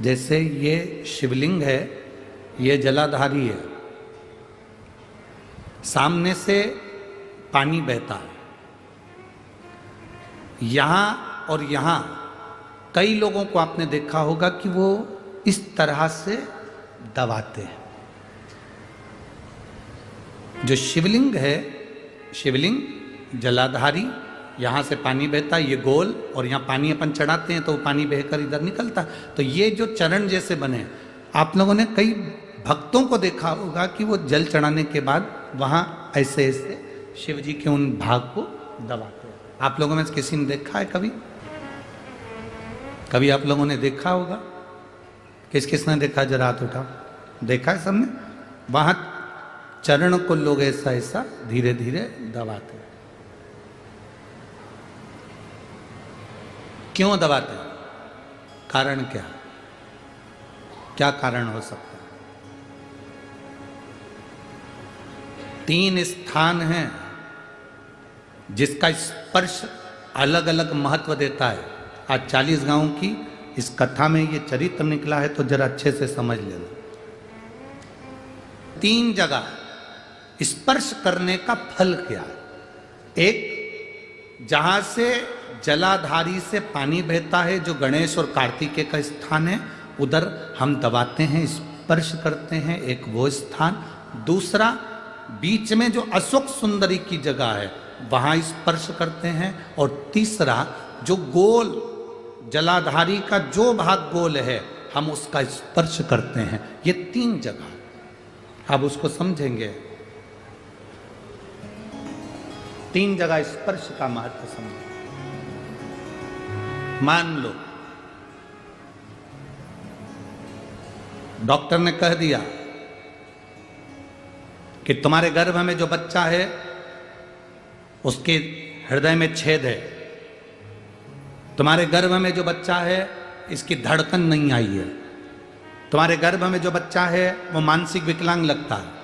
जैसे ये शिवलिंग है, ये जलाधारी है, सामने से पानी बहता है, यहां और यहां कई लोगों को आपने देखा होगा कि वो इस तरह से दबाते हैं। जो शिवलिंग है, शिवलिंग जलाधारी, यहां से पानी बहता है, ये गोल, और यहां पानी अपन चढ़ाते हैं तो वो पानी बहकर इधर निकलता। तो ये जो चरण जैसे बने, आप लोगों ने कई भक्तों को देखा होगा कि वो जल चढ़ाने के बाद वहां ऐसे ऐसे शिव जी के उन भाग को दबाते हैं। आप लोगों में से किसी ने देखा है कभी? कभी आप लोगों ने देखा होगा? किसने देखा? जरा हाथ उठाओ। देखा है सबने? वहां चरण को लोग ऐसा ऐसा धीरे धीरे दबाते हैं। क्यों दबाते हैं? कारण क्या? क्या कारण हो सकता है? 3 स्थान हैं जिसका स्पर्श अलग अलग महत्व देता है। आज 40 गांव की इस कथा में ये चरित्र निकला है, तो जरा अच्छे से समझ लेना। 3 जगह स्पर्श करने का फल क्या है? एक, जहां से जलाधारी से पानी बहता है, जो गणेश और कार्तिकेय का स्थान है, उधर हम दबाते हैं, स्पर्श करते हैं, एक वो स्थान। दूसरा, बीच में जो अशोक सुंदरी की जगह है, वहां स्पर्श करते हैं। और तीसरा, जो गोल जलाधारी का जो भाग गोल है, हम उसका स्पर्श करते हैं। ये 3 जगह, अब उसको समझेंगे। 3 जगह स्पर्श का महत्व समझें। मान लो डॉक्टर ने कह दिया कि तुम्हारे गर्भ में जो बच्चा है उसके हृदय में छेद है, तुम्हारे गर्भ में जो बच्चा है इसकी धड़कन नहीं आई है, तुम्हारे गर्भ में जो बच्चा है वो मानसिक विकलांग लगता है,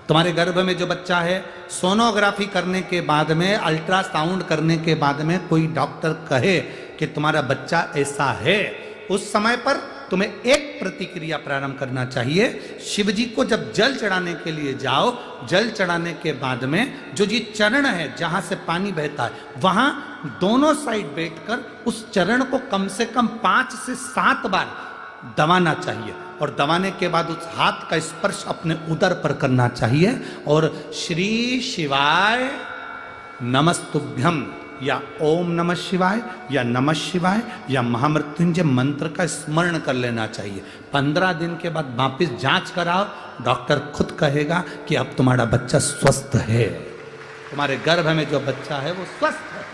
तुम्हारे गर्भ में जो बच्चा है, सोनोग्राफी करने के बाद में, अल्ट्रासाउंड करने के बाद में कोई डॉक्टर कहे कि तुम्हारा बच्चा ऐसा है, उस समय पर तुम्हें एक प्रतिक्रिया प्रारंभ करना चाहिए। शिव जी को जब जल चढ़ाने के लिए जाओ, जल चढ़ाने के बाद में जो ये चरण है जहां से पानी बहता है, वहां दोनों साइड बैठकर उस चरण को कम से कम 5 से 7 बार दबाना चाहिए। और दबाने के बाद उस हाथ का स्पर्श अपने उदर पर करना चाहिए और श्री शिवाय नमस्तुभ्यम या ओम नमः शिवाय या नमः शिवाय या महामृत्युंजय मंत्र का स्मरण कर लेना चाहिए। 15 दिन के बाद वापिस जांच कराओ, डॉक्टर खुद कहेगा कि अब तुम्हारा बच्चा स्वस्थ है, तुम्हारे गर्भ में जो बच्चा है वो स्वस्थ है।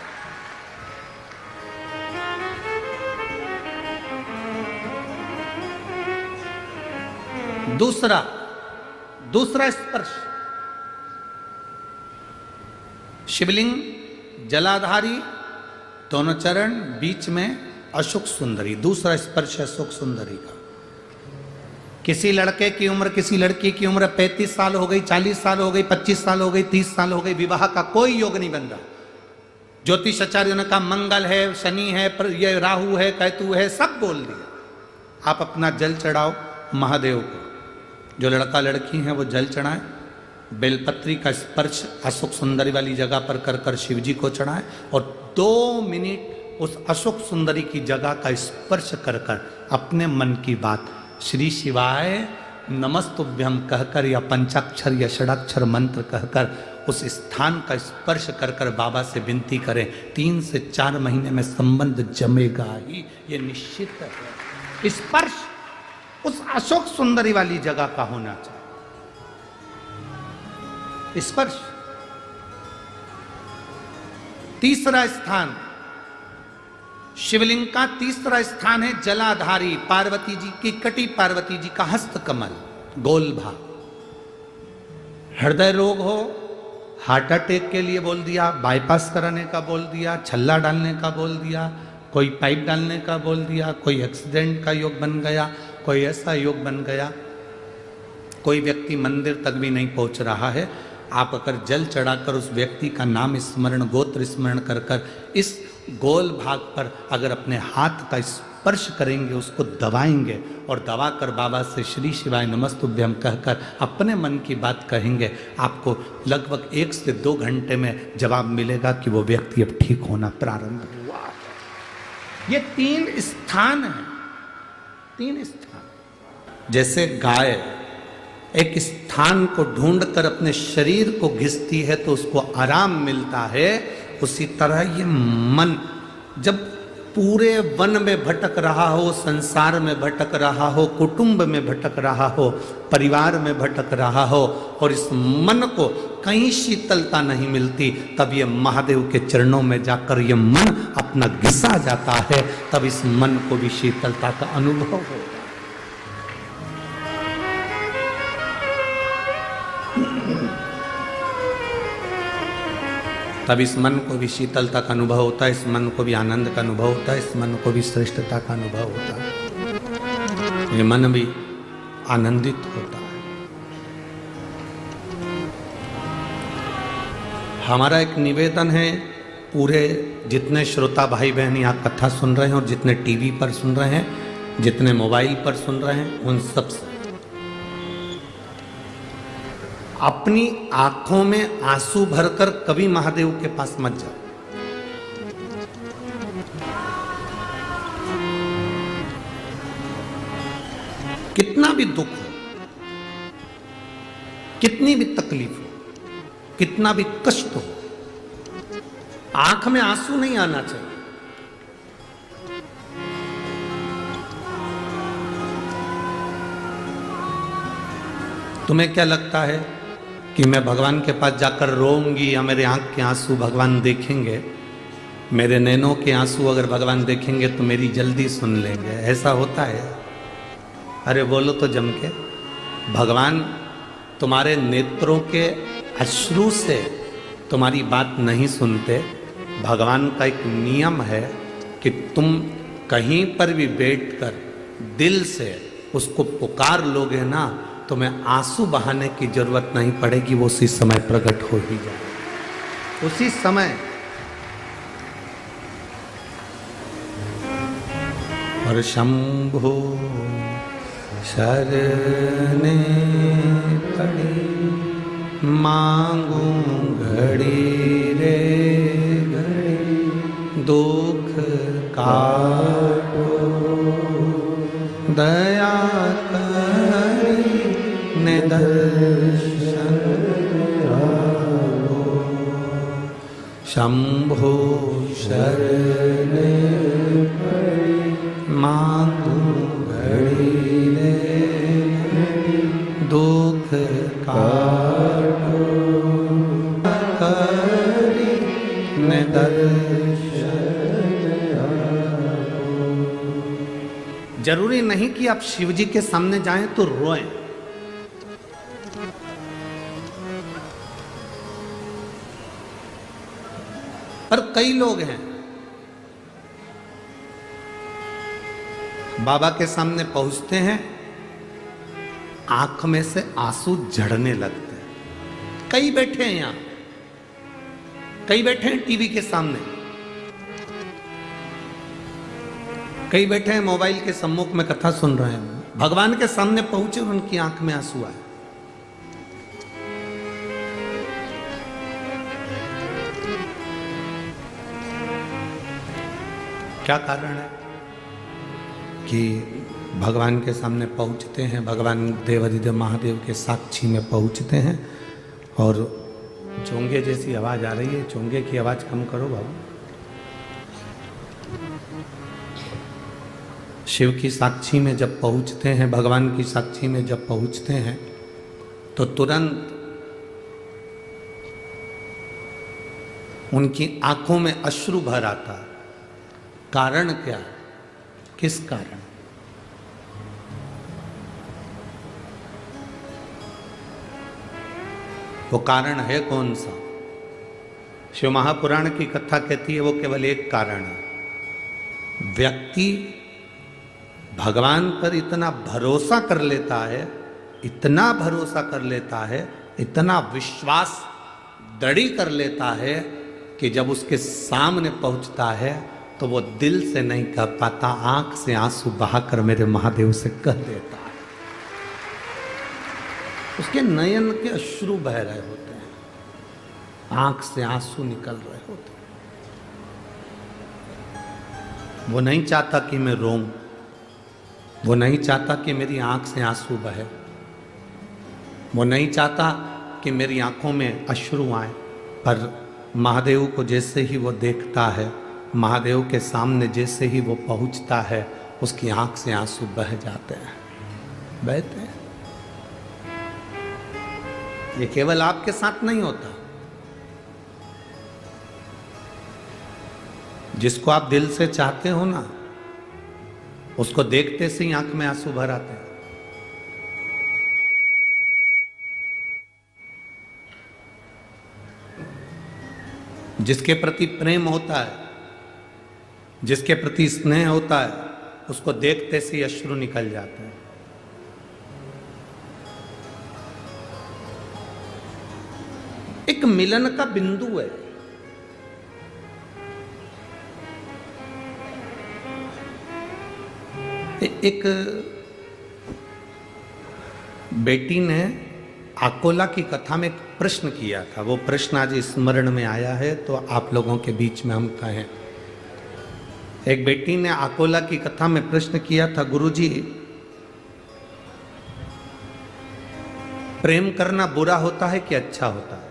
दूसरा स्पर्श, शिवलिंग जलाधारी, दोनों चरण, बीच में अशोक सुंदरी। दूसरा स्पर्श है अशोक सुंदरी का। किसी लड़के की उम्र, किसी लड़की की उम्र 35 साल हो गई, 40 साल हो गई, 25 साल हो गई, 30 साल हो गई, विवाह का कोई योग नहीं बन रहा। ज्योतिष आचार्यों ने कहा मंगल है, शनि है, ये राहु है, केतु है, सब बोल दिया। आप अपना जल चढ़ाओ महादेव को। जो लड़का लड़की है वो जल चढ़ाए, बेलपत्री का स्पर्श अशोक सुंदरी वाली जगह पर कर कर शिव जी को चढ़ाए और 2 मिनट उस अशोक सुंदरी की जगह का स्पर्श कर कर अपने मन की बात श्री शिवाय नमस्तुभ्यम कहकर या पंचाक्षर या षडाक्षर मंत्र कहकर उस स्थान का स्पर्श कर कर बाबा से विनती करें। 3 से 4 महीने में संबंध जमेगा ही, ये निश्चित है। स्पर्श उस अशोक सुंदरी वाली जगह का होना चाहिए। स्पर्श। तीसरा स्थान, शिवलिंग का तीसरा स्थान है जलाधारी, पार्वती जी की कटी, पार्वती जी का हस्त कमल, गोल भाग। हृदय रोग हो, हार्ट अटैक के लिए बोल दिया, बाईपास कराने का बोल दिया, छल्ला डालने का बोल दिया, कोई पाइप डालने का बोल दिया, कोई एक्सीडेंट का योग बन गया, कोई ऐसा योग बन गया, कोई व्यक्ति मंदिर तक भी नहीं पहुंच रहा है, आप अगर जल चढ़ाकर उस व्यक्ति का नाम स्मरण, गोत्र स्मरण कर कर इस गोल भाग पर अगर अपने हाथ का स्पर्श करेंगे, उसको दबाएंगे और दबाकर बाबा से श्री शिवाय नमस्तुभ्यम कहकर अपने मन की बात कहेंगे, आपको लगभग 1 से 2 घंटे में जवाब मिलेगा कि वो व्यक्ति अब ठीक होना प्रारंभ हुआ। ये 3 स्थान हैं, 3 स्थान। जैसे गाय एक स्थान को ढूंढकर अपने शरीर को घिसती है तो उसको आराम मिलता है, उसी तरह ये मन जब पूरे वन में भटक रहा हो, संसार में भटक रहा हो, कुटुंब में भटक रहा हो, परिवार में भटक रहा हो और इस मन को कहीं शीतलता नहीं मिलती, तब ये महादेव के चरणों में जाकर ये मन अपना घिसा जाता है, तब इस मन को भी शीतलता का अनुभव होता है। तब इस मन को भी शीतलता का अनुभव होता है, इस मन को भी आनंद का अनुभव होता है, इस मन को भी श्रेष्ठता का अनुभव होता है, ये मन भी आनंदित होता है। हमारा एक निवेदन है, पूरे जितने श्रोता भाई बहन यहाँ कथा सुन रहे हैं और जितने टीवी पर सुन रहे हैं, जितने मोबाइल पर सुन रहे हैं, उन सब से अपनी आंखों में आंसू भरकर कभी महादेव के पास मत जाओ। कितना भी दुख हो, कितनी भी तकलीफ हो, कितना भी कष्ट हो, आंख में आंसू नहीं आना चाहिए। तुम्हें क्या लगता है कि मैं भगवान के पास जाकर रोऊंगी या मेरे आंख के आंसू भगवान देखेंगे? मेरे नैनों के आंसू अगर भगवान देखेंगे तो मेरी जल्दी सुन लेंगे, ऐसा होता है? अरे बोलो तो जम के, भगवान तुम्हारे नेत्रों के अश्रु से तुम्हारी बात नहीं सुनते। भगवान का एक नियम है कि तुम कहीं पर भी बैठकर दिल से उसको पुकार लोगे ना, तुम्हें आंसू बहाने की जरूरत नहीं पड़ेगी, वो उसी समय प्रकट हो ही जाए, उसी समय। और शंभो शरणे पड़ी मांगू घड़ी रे घड़ी, दुख काटो दया दर्शन शंभो शरणे मांगू घड़ी रे दुख काटो करी ने दर्शन। जरूरी नहीं कि आप शिव जी के सामने जाएं तो रोएं, पर कई लोग हैं बाबा के सामने पहुंचते हैं, आंख में से आंसू झड़ने लगते हैं। कई बैठे हैं यहां, कई बैठे हैं टीवी के सामने, कई बैठे हैं मोबाइल के सम्मुख में कथा सुन रहे हैं, भगवान के सामने पहुंचे और उनकी आंख में आंसू आए। क्या कारण है कि भगवान के सामने पहुंचते हैं, भगवान देवाधिदेव महादेव के साक्षी में पहुंचते हैं और चोंगे जैसी आवाज आ रही है, चोंगे की आवाज कम करो बाबू। शिव की साक्षी में जब पहुंचते हैं, भगवान की साक्षी में जब पहुंचते हैं तो तुरंत उनकी आंखों में अश्रु भर आता है। कारण क्या? किस कारण? वो कारण है कौन सा? शिव महापुराण की कथा कहती है वो केवल एक कारण है। व्यक्ति भगवान पर इतना भरोसा कर लेता है, इतना भरोसा कर लेता है, इतना विश्वास दृढ़ कर लेता है कि जब उसके सामने पहुंचता है तो वो दिल से नहीं कह पाता, आंख से आंसू बहाकर मेरे महादेव से कह देता है। उसके नयन के अश्रु बह रहे होते हैं, आंख से आंसू निकल रहे होते हैं। वो नहीं चाहता कि मैं रोऊं, वो नहीं चाहता कि मेरी आंख से आंसू बहे, वो नहीं चाहता कि मेरी आंखों में अश्रु आए। पर महादेव को जैसे ही वो देखता है, महादेव के सामने जैसे ही वो पहुंचता है, उसकी आंख से आंसू बह जाते हैं, बहते हैं। ये केवल आपके साथ नहीं होता, जिसको आप दिल से चाहते हो ना, उसको देखते से ही आंख में आंसू भर आते हैं। जिसके प्रति प्रेम होता है, जिसके प्रति स्नेह होता है, उसको देखते से ही अश्रु निकल जाते हैं। एक मिलन का बिंदु है। एक बेटी ने आकोला की कथा में एक प्रश्न किया था, वो प्रश्न आज स्मरण में आया है तो आप लोगों के बीच में हम कहें। एक बेटी ने आकोला की कथा में प्रश्न किया था, गुरुजी प्रेम करना बुरा होता है कि अच्छा होता है?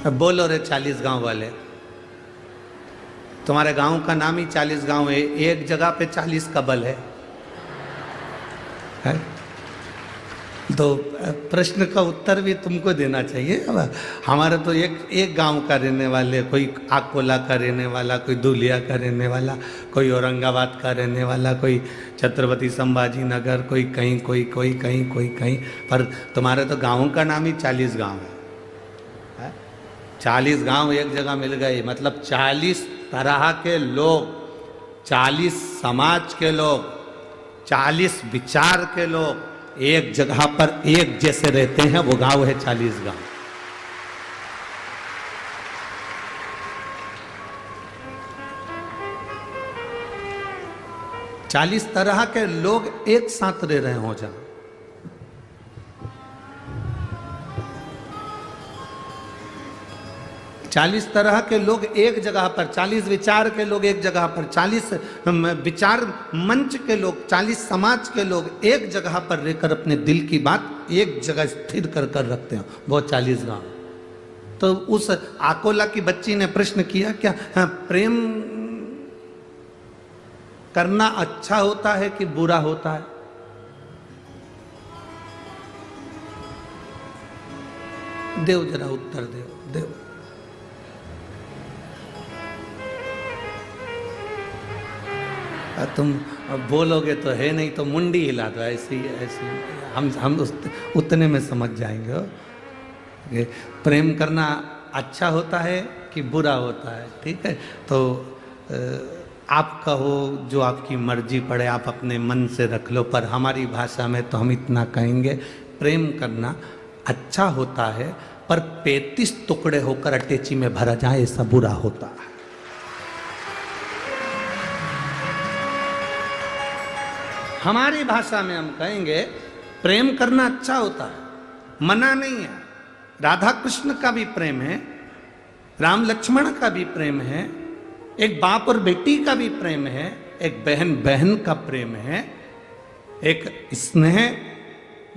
अब बोलो रे 40 गांव वाले, तुम्हारे गांव का नाम ही 40 गांव है, एक जगह पे 40 कबल है? तो प्रश्न का उत्तर भी तुमको देना चाहिए। अब हमारा तो एक गांव का रहने वाले, कोई आकोला का रहने वाला, कोई धुलिया का रहने वाला, कोई औरंगाबाद का रहने वाला, कोई छत्रपति संभाजी नगर, कोई कहीं, कोई कहीं, कोई कहीं। पर तुम्हारे तो गाँव का नाम ही 40 गांव है। 40 गांव एक जगह मिल गए, मतलब 40 तरह के लोग, 40 समाज के लोग, 40 विचार के लोग एक जगह पर एक जैसे रहते हैं, वो गांव है 40 गांव। चालीस तरह के लोग एक साथ रह रहे हो जहां, 40 तरह के लोग एक जगह पर, 40 विचार के लोग एक जगह पर, 40 विचार मंच के लोग, 40 समाज के लोग एक जगह पर रहकर अपने दिल की बात एक जगह स्थिर कर कर रखते हैं, वो 40 गांव। तो उस आकोला की बच्ची ने प्रश्न किया, क्या प्रेम करना अच्छा होता है कि बुरा होता है? देव जरा उत्तर देव। तुम बोलोगे तो है, नहीं तो मुंडी हिला दो, ऐसी हम उतने में समझ जाएंगे कि प्रेम करना अच्छा होता है कि बुरा होता है। ठीक है, तो आप कहो जो आपकी मर्जी पड़े, आप अपने मन से रख लो, पर हमारी भाषा में तो हम इतना कहेंगे, प्रेम करना अच्छा होता है, पर 35 टुकड़े होकर अटैची में भरा जाए ऐसा बुरा होता है। हमारी भाषा में हम कहेंगे प्रेम करना अच्छा होता है, मना नहीं है। राधा कृष्ण का भी प्रेम है, राम लक्ष्मण का भी प्रेम है, एक बाप और बेटी का भी प्रेम है, एक बहन बहन का प्रेम है, एक स्नेह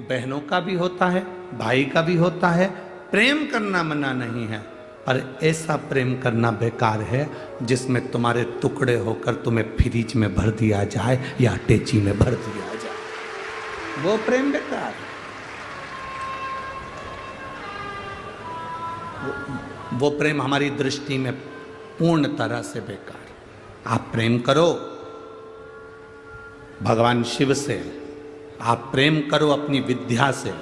बहनों का भी होता है, भाई का भी होता है। प्रेम करना मना नहीं है, पर ऐसा प्रेम करना बेकार है जिसमें तुम्हारे टुकड़े होकर तुम्हें फ्रिज में भर दिया जाए या अटैची में भर दिया जाए, वो प्रेम बेकार है। वो प्रेम हमारी दृष्टि में पूर्ण तरह से बेकार। आप प्रेम करो भगवान शिव से, आप प्रेम करो अपनी विद्या से,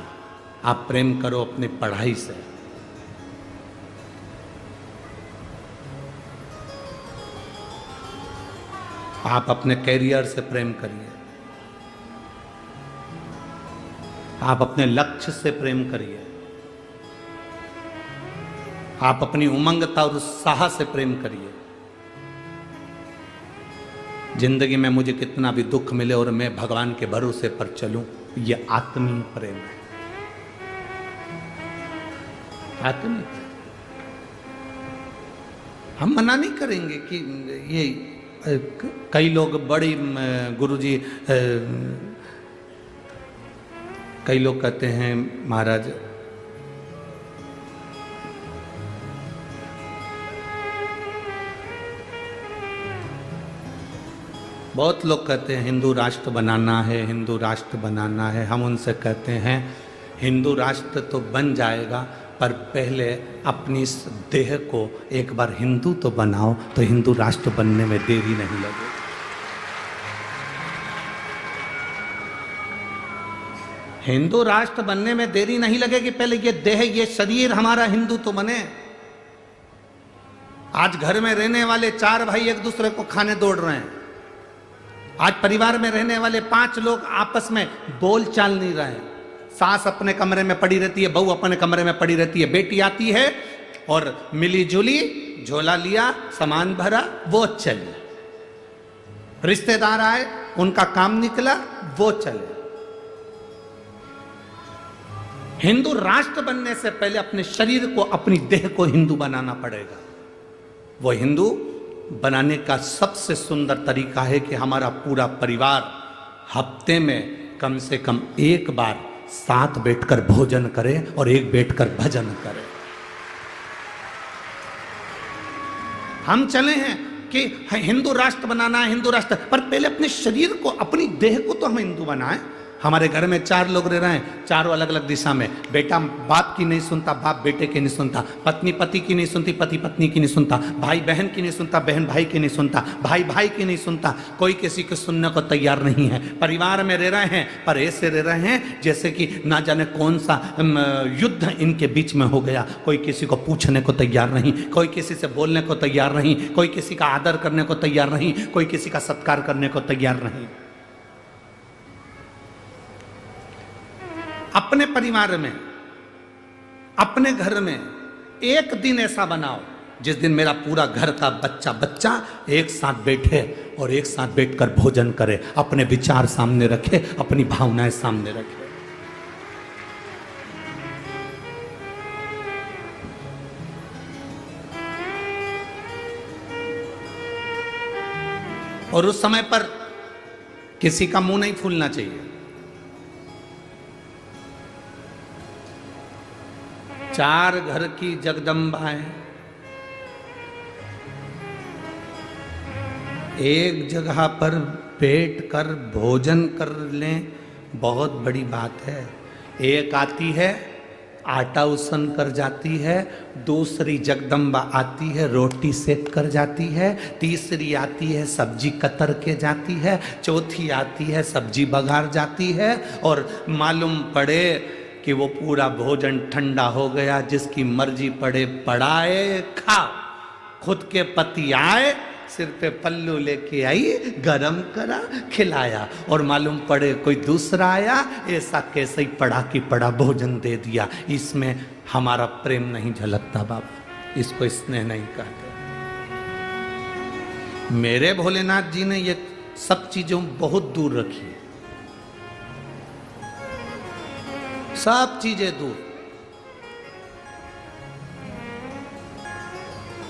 आप प्रेम करो अपनी पढ़ाई से। आप अपने कैरियर से प्रेम करिए, आप अपने लक्ष्य से प्रेम करिए। आप अपनी उमंगता और उत्साह से प्रेम करिए। जिंदगी में मुझे कितना भी दुख मिले और मैं भगवान के भरोसे पर चलूं, यह आत्मीय प्रेम है। आत्मीय हम मना नहीं करेंगे कि ये कई लोग बड़ी गुरुजी, कई लोग कहते हैं महाराज बहुत लोग कहते हैं हिंदू राष्ट्र बनाना है, हिंदू राष्ट्र बनाना है। हम उनसे कहते हैं हिंदू राष्ट्र तो बन जाएगा, पर पहले अपनी इस देह को एक बार हिंदू तो बनाओ, तो हिंदू राष्ट्र बनने में देरी नहीं लगेगी। हिंदू राष्ट्र बनने में देरी नहीं लगेगी, पहले ये देह, ये शरीर हमारा हिंदू तो बने। आज घर में रहने वाले 4 भाई एक दूसरे को खाने दौड़ रहे हैं। आज परिवार में रहने वाले 5 लोग आपस में बोल चाल नहीं रहे हैं। सास अपने कमरे में पड़ी रहती है, बहू अपने कमरे में पड़ी रहती है, बेटी आती है और मिली जुली झोला लिया, सामान भरा, वो चली। रिश्तेदार आए, उनका काम निकला, वो चले। हिंदू राष्ट्र बनने से पहले अपने शरीर को, अपनी देह को हिंदू बनाना पड़ेगा। वो हिंदू बनाने का सबसे सुंदर तरीका है कि हमारा पूरा परिवार हफ्ते में कम से कम एक बार साथ बैठकर भोजन करे और एक बैठकर भजन करे। हम चले हैं कि हिंदू राष्ट्र बनाना है, हिंदू राष्ट्र, पर पहले अपने शरीर को, अपनी देह को तो हम हिंदू बनाएं। हमारे घर में 4 लोग रह रहे हैं, चारों अलग अलग दिशा में। बेटा बाप की नहीं सुनता, बाप बेटे की नहीं सुनता, पत्नी पति की नहीं सुनती, पति पत्नी की नहीं सुनता, भाई बहन की नहीं सुनता, बहन भाई की नहीं सुनता, भाई भाई की नहीं सुनता। कोई किसी को सुनने को तैयार नहीं है। परिवार में रह रहे हैं, पर ऐसे रह रहे हैं जैसे कि ना जाने कौन सा युद्ध इनके बीच में हो गया। कोई किसी को पूछने को तैयार नहीं, कोई किसी से बोलने को तैयार नहीं, कोई किसी का आदर करने को तैयार नहीं, कोई किसी का सत्कार करने को तैयार नहीं। अपने परिवार में, अपने घर में एक दिन ऐसा बनाओ जिस दिन मेरा पूरा घर का बच्चा एक साथ बैठे और एक साथ बैठकर भोजन करे, अपने विचार सामने रखे, अपनी भावनाएं सामने रखे। और उस समय पर किसी का मुंह नहीं फूलना चाहिए। 4 घर की जगदम्बाएं एक जगह पर बैठकर भोजन कर लें, बहुत बड़ी बात है। एक आती है आटा उसन कर जाती है, दूसरी जगदम्बा आती है रोटी सेक कर जाती है, तीसरी आती है सब्जी कतर के जाती है, चौथी आती है सब्जी बघार जाती है। और मालूम पड़े कि वो पूरा भोजन ठंडा हो गया, जिसकी मर्जी पड़े पड़ाए खा। खुद के पति आए, सिर पे पल्लू लेके आई, गरम करा, खिलाया, और मालूम पड़े कोई दूसरा आया, ऐसा कैसे ही पड़ा कि पड़ा भोजन दे दिया। इसमें हमारा प्रेम नहीं झलकता बाबा, इसको स्नेह नहीं कहते। मेरे भोलेनाथ जी ने ये सब चीजों बहुत दूर रखी है, सब चीजें दूर,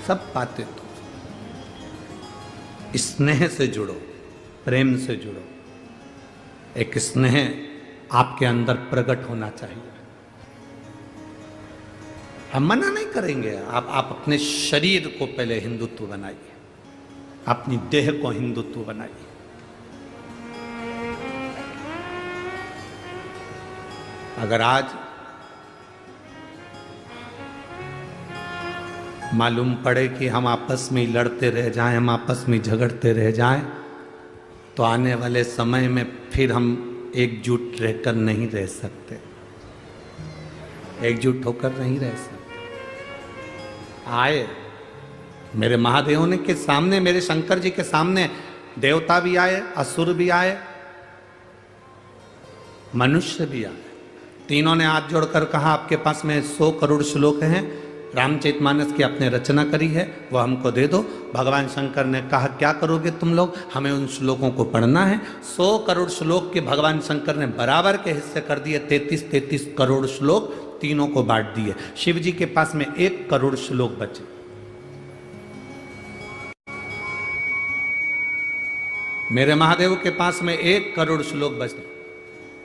सब बातें दूर। स्नेह से जुड़ो, प्रेम से जुड़ो। एक स्नेह आपके अंदर प्रकट होना चाहिए। हम मना नहीं करेंगे, आप अपने शरीर को पहले हिंदुत्व बनाइए, अपनी देह को हिंदुत्व बनाइए। अगर आज मालूम पड़े कि हम आपस में लड़ते रह जाएं, हम आपस में झगड़ते रह जाएं, तो आने वाले समय में फिर हम एकजुट रहकर नहीं रह सकते, एकजुट होकर नहीं रह सकते। आए मेरे महादेव ने के सामने, मेरे शंकर जी के सामने देवता भी आए, असुर भी आए, मनुष्य भी आए। तीनों ने हाथ जोड़कर कहा आपके पास में 100 करोड़ श्लोक हैं, रामचरितमानस की आपने रचना करी है, वो हमको दे दो। भगवान शंकर ने कहा क्या करोगे तुम लोग, हमें उन श्लोकों को पढ़ना है। 100 करोड़ श्लोक के भगवान शंकर ने बराबर के हिस्से कर दिए। 33 करोड़ श्लोक तीनों को बांट दिए। शिव जी के पास में 1 करोड़ श्लोक बचे। मेरे महादेव के पास में 1 करोड़ श्लोक बचे।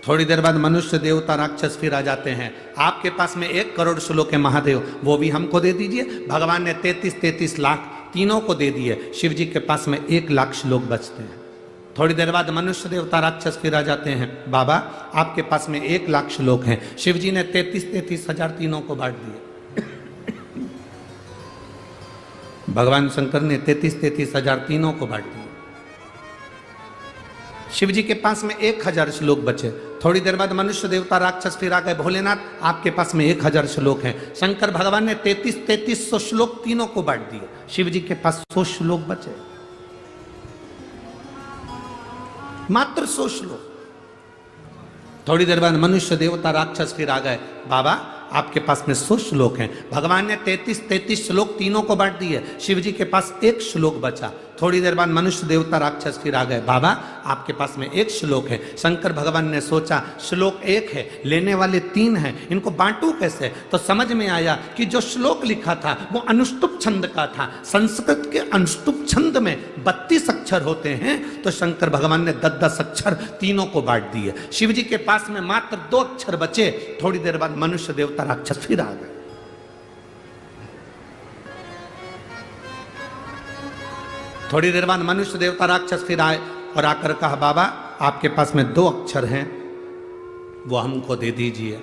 थोड़ी देर बाद मनुष्य देवता राक्षस फिर आ जाते हैं। आपके पास में 1 करोड़ श्लोक है महादेव, वो भी हमको दे दीजिए। भगवान ने 33 लाख तीनों को दे दिए। शिव जी के पास में 1 लाख श्लोक बचते हैं। थोड़ी देर बाद मनुष्य देवता राक्षस फिर आ जाते हैं। बाबा आपके पास में 1 लाख श्लोक हैं। शिव जी ने 33 हजार तीनों को बांट दिए। भगवान शंकर ने 33 हजार तीनों को बांट दिए। शिव जी के पास में 1000 श्लोक बचे। थोड़ी देर बाद मनुष्य देवता राक्षस फिर आ गए। भोलेनाथ आपके पास में 1000 श्लोक हैं। शंकर भगवान ने 3300 श्लोक तीनों को बांट दिए। शिव जी के पास 100 श्लोक बचे, मात्र 100 श्लोक। थोड़ी देर बाद मनुष्य देवता राक्षस फिर आ गए। बाबा आपके पास में 100 श्लोक हैं। भगवान ने 33 श्लोक तीनों को बांट दिए। शिव जी के पास 1 श्लोक बचा। थोड़ी देर बाद मनुष्य देवता राक्षस फिर आ गए। बाबा आपके पास में 1 श्लोक है। शंकर भगवान ने सोचा श्लोक 1 है, लेने वाले 3 हैं, इनको बांटू कैसे। तो समझ में आया कि जो श्लोक लिखा था वो अनुष्टुप छंद का था। संस्कृत के अनुष्टुप छंद में 32 अक्षर होते हैं। तो शंकर भगवान ने 10 अक्षर तीनों को बांट दिए। शिव जी के पास में मात्र 2 अक्षर बचे। थोड़ी देर बाद मनुष्य देवता राक्षस फिर आ गए। थोड़ी देर बाद मनुष्य देवता राक्षस फिर आए और आकर कहा बाबा आपके पास में 2 अक्षर हैं, वो हमको दे दीजिए।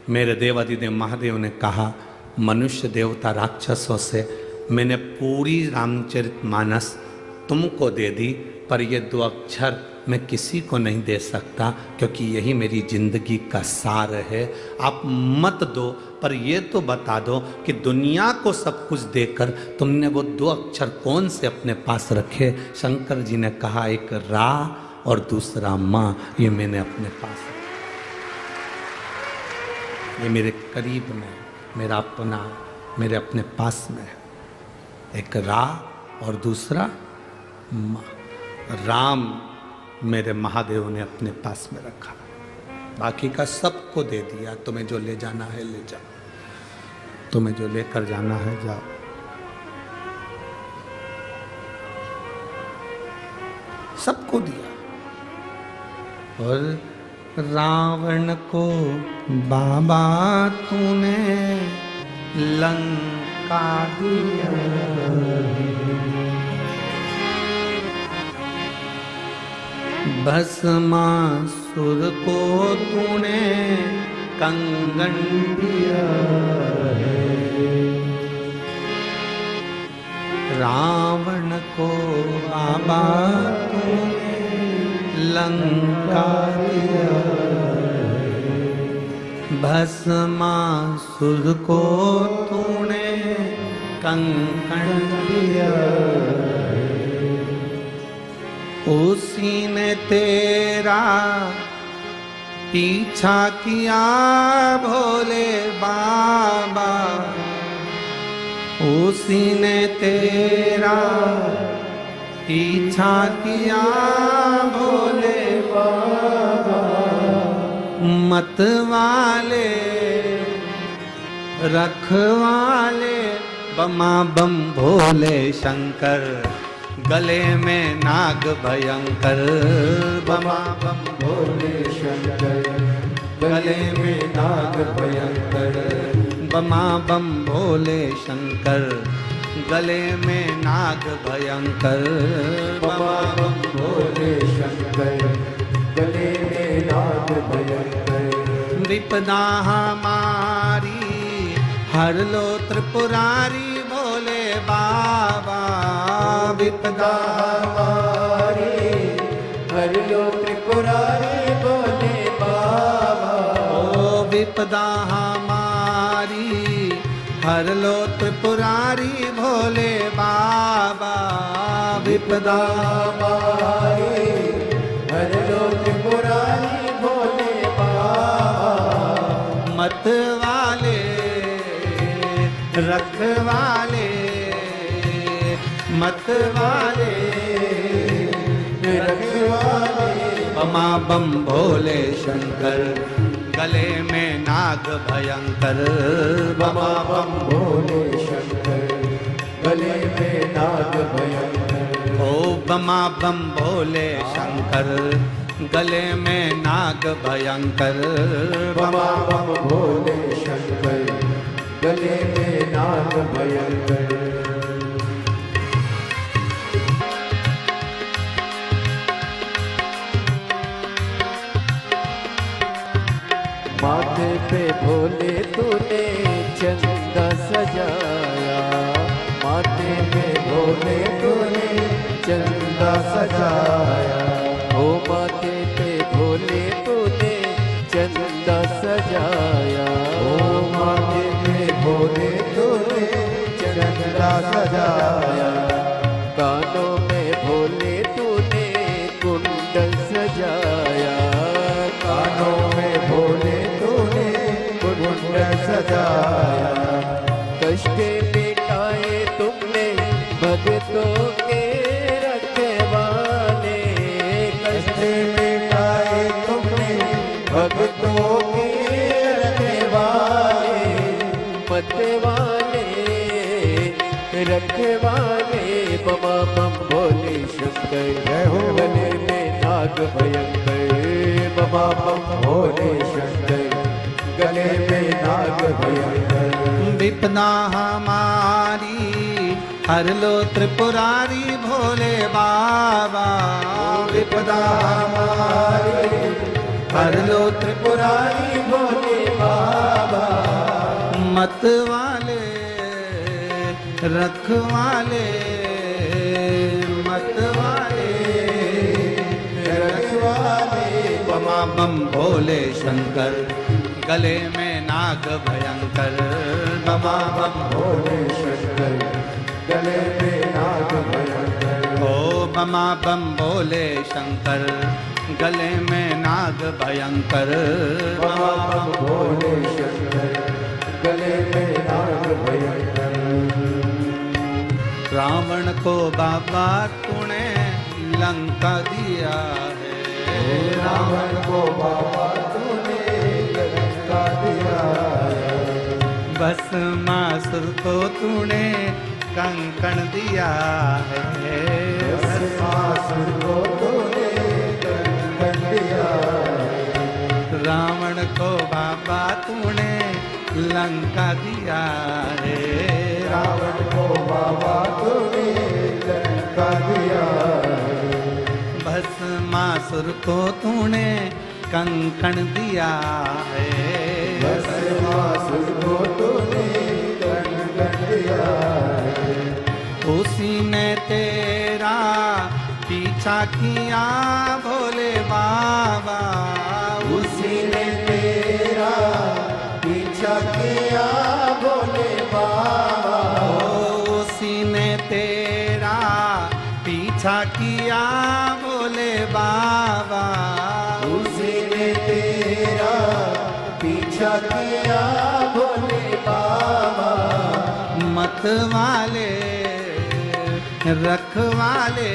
मेरे देवाधिदेव महादेव ने कहा मनुष्य देवता राक्षसों से मैंने पूरी रामचरितमानस तुमको दे दी, पर ये 2 अक्षर मैं किसी को नहीं दे सकता, क्योंकि यही मेरी जिंदगी का सार है। आप मत दो, पर ये तो बता दो कि दुनिया को सब कुछ देकर तुमने वो 2 अक्षर कौन से अपने पास रखे। शंकर जी ने कहा एक रा और दूसरा माँ, ये मैंने अपने पास रखा। ये मेरे करीब में, मेरा अपना, मेरे अपने पास में है। एक रा और दूसरा माँ। राम मेरे महादेव ने अपने पास में रखा, बाकी का सबको दे दिया। तुम्हें जो ले जाना है ले जाओ, तुम्हें जो लेकर जाना है जाओ। सबको दिया। और रावण को बाबा तूने लंका दिया, भस्मासुर को तूने कंगन दिया है। रावण को बाबा तूने लंका दिया है, भस्मासुर को तूने कंगन दिया। उसी ने तेरा पीछा किया भोले बाबा, उसी ने तेरा पीछा किया भोले बाबा। मत वाले रखवाले बमा बम भोले शंकर, गले में नाग भयंकर। बमा बम भोले शंकर, गले में नाग भयंकर। बमा बम भोले शंकर, गले में नाग भयंकर। बमा बम भोले शंकर, गले में नाग भयंकर। विपदा हमारी हर लो त्रिपुरारी भोले बाबा। विपदा हमारी हर लो त्रिपुरारी भोले बाबा। ओ विपदा हमारी हर लो त्रिपुरारी भोले बाबा। विपदा हमारी हर लो त्रिपुरारी भोले बाबा। मत वाले रखवाले, मतवाले, रखवाले। बमा बम भोले शंकर, गले में नाग भयंकर। बमा बम भोले शंकर, गले में नाग भयंकर। ओ बमा बम भोले शंकर, गले में नाग भयंकर। बमा बम भोले शंकर, गले में नाग भयंकर। माथे पे भोले तूने चंदा सजाया, माथे पे भोले तूने चंदा सजाया। ओ माथे पे भोले तूने चंदा सजाया, ओ माथे पे भोले तूने चंदा सजाया। कानों में भोले तूने कुंडल सजाया, कानों में भोले तूने कुंडल सजाया। कष्ट मिटाए तुमने भक्तों के रखवाले, कष्ट मिटाए तुमने भक्तों के रखवाले। मतवाले, रखवाले, बमा बम भोले शंकर, जय हो। गले में नाग भयंकर, बमा बम भोले शंकर, गले में नाग भयंकर। विपदा हमारी हर लो त्रिपुरारी भोले बाबा, विपदा हमारी हर लो त्रिपुरारी भोले बाबा। मतवाले, रखवाले, मतवाले, रखवाले। बमा बम भोले शंकर, गले में नाग भयंकर। बमा बम भोले शंकर, गले में नाग भयंकर। ओ बमा बम भोले शंकर, गले में नाग भयंकर। बमा बम भोले शंकर, गले में नाग भयंकर। रावण को बाबा तूने लंका दिया है, रावण को बाबा तूने लंका दिया है। भस्मासुर को तूने कंकण दिया है, भस्मासुर को तूने कंकण दिया है। रावण को बाबा तूने लंका दिया है, रावण को बाबा तूने लंका दिया है। भस्मासुर को तूने कंकण दिया है, भस्मासुर को तूने कंकण दिया है। उसी ने तेरा पीछा किया भोले बाबा, उसी ने तेरा पीछा किया भोले बाबा। उसी ने तेरा पीछा किया भोले बाबा, उसी ने तेरा पीछा किया भोले बाबा। मतवाले, रखवाले,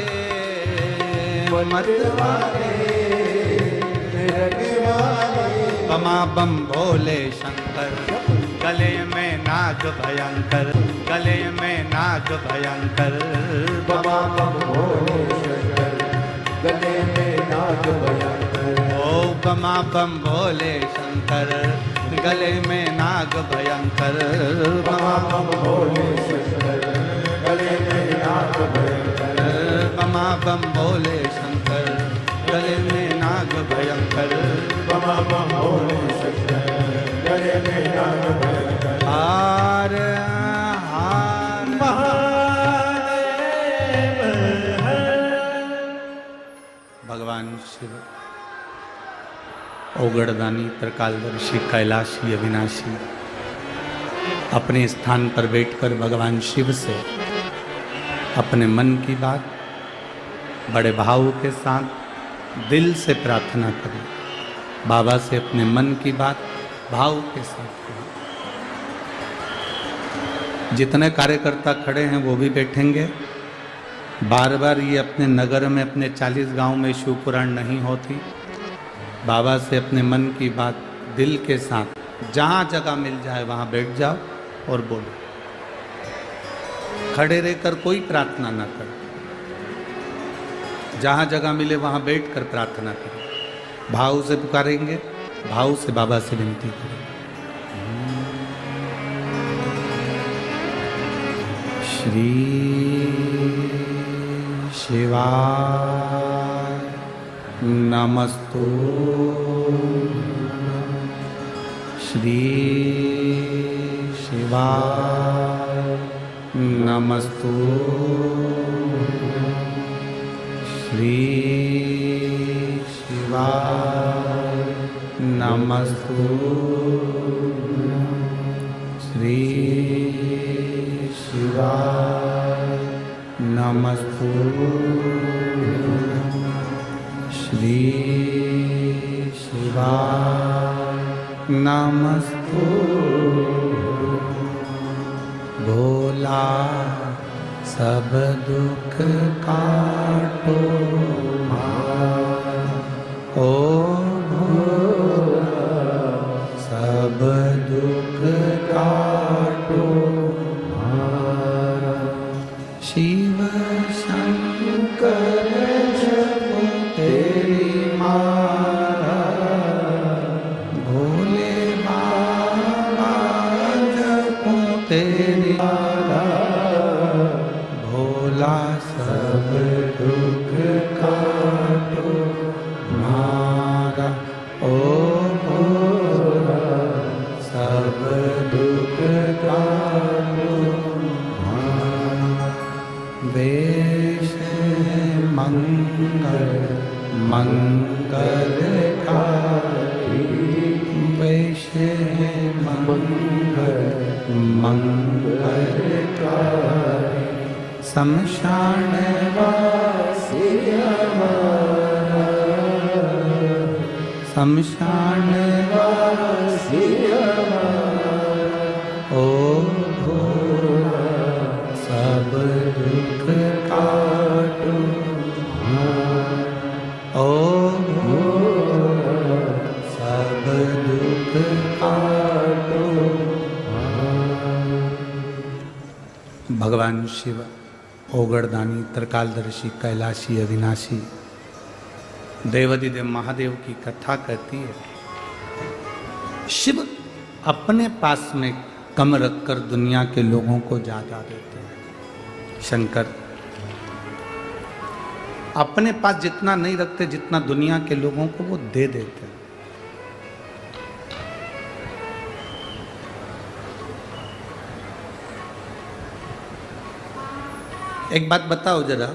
मतवाले, रखवाले। बमा बम भोले शंकर, गले में नाग भयंकर, गले में नाग भयंकर। बमा बम भोले शंकर, गले में नाग भयंकर। ओ बमा बम भोले शंकर, गले में नाग भयंकर। बमा बम भोले शंकर, गले में नाग भयंकर। बमा बम भोले शंकर, गले में नाग भयंकर। बमा बम भोले शंकर, गले में नाग भयंकर। हार हार भगवान शिव औगड़दानी, त्रिकालदर्शी, कैलाशी, अविनाशी अपने स्थान पर बैठकर भगवान शिव से अपने मन की बात बड़े भाव के साथ दिल से प्रार्थना करें। बाबा से अपने मन की बात भाव के साथ करें। जितने कार्यकर्ता खड़े हैं वो भी बैठेंगे। बार बार ये अपने नगर में, अपने 40 गांव में शिव पुराण नहीं होती। बाबा से अपने मन की बात दिल के साथ जहाँ जगह मिल जाए वहाँ बैठ जाओ और बोलो। खड़े रहकर कोई प्रार्थना ना करो, जहाँ जगह मिले वहाँ बैठकर प्रार्थना करो। भाव से पुकारेंगे, भाव से बाबा से विनती करेंगे। श्री शिवाय नमस्तु। श्री शिवाय नमस्तु। श्री शिवाय नमस्तु। श्री शिवाय नमस्तु। श्री शिवाय नमस्तु। भोला सब दुख काटो ओ भोला सब दुख काटो। शिव शंकर जपो तेरी माला, भोले बाबा जपो तेरी माला। भोला सब दुख काटो मारा ओ भोला सब दुख काटो। वेश मंगल मंगलकारी, वेश मंगल मंगलकारी। शमशान वासी हमारा, शमशान वासी हमारा ओ भोला सब दुख काटो ओ भोला सब दुख काटो। भगवान शिव ओगड़दानी, त्रिकालदर्शी, कैलाशी, अविनाशी देवाधिदेव महादेव की कथा कहती है। शिव अपने पास में कम रखकर दुनिया के लोगों को ज्यादा देते हैं। शंकर अपने पास जितना नहीं रखते जितना दुनिया के लोगों को वो दे देते हैं। एक बात बताओ जरा,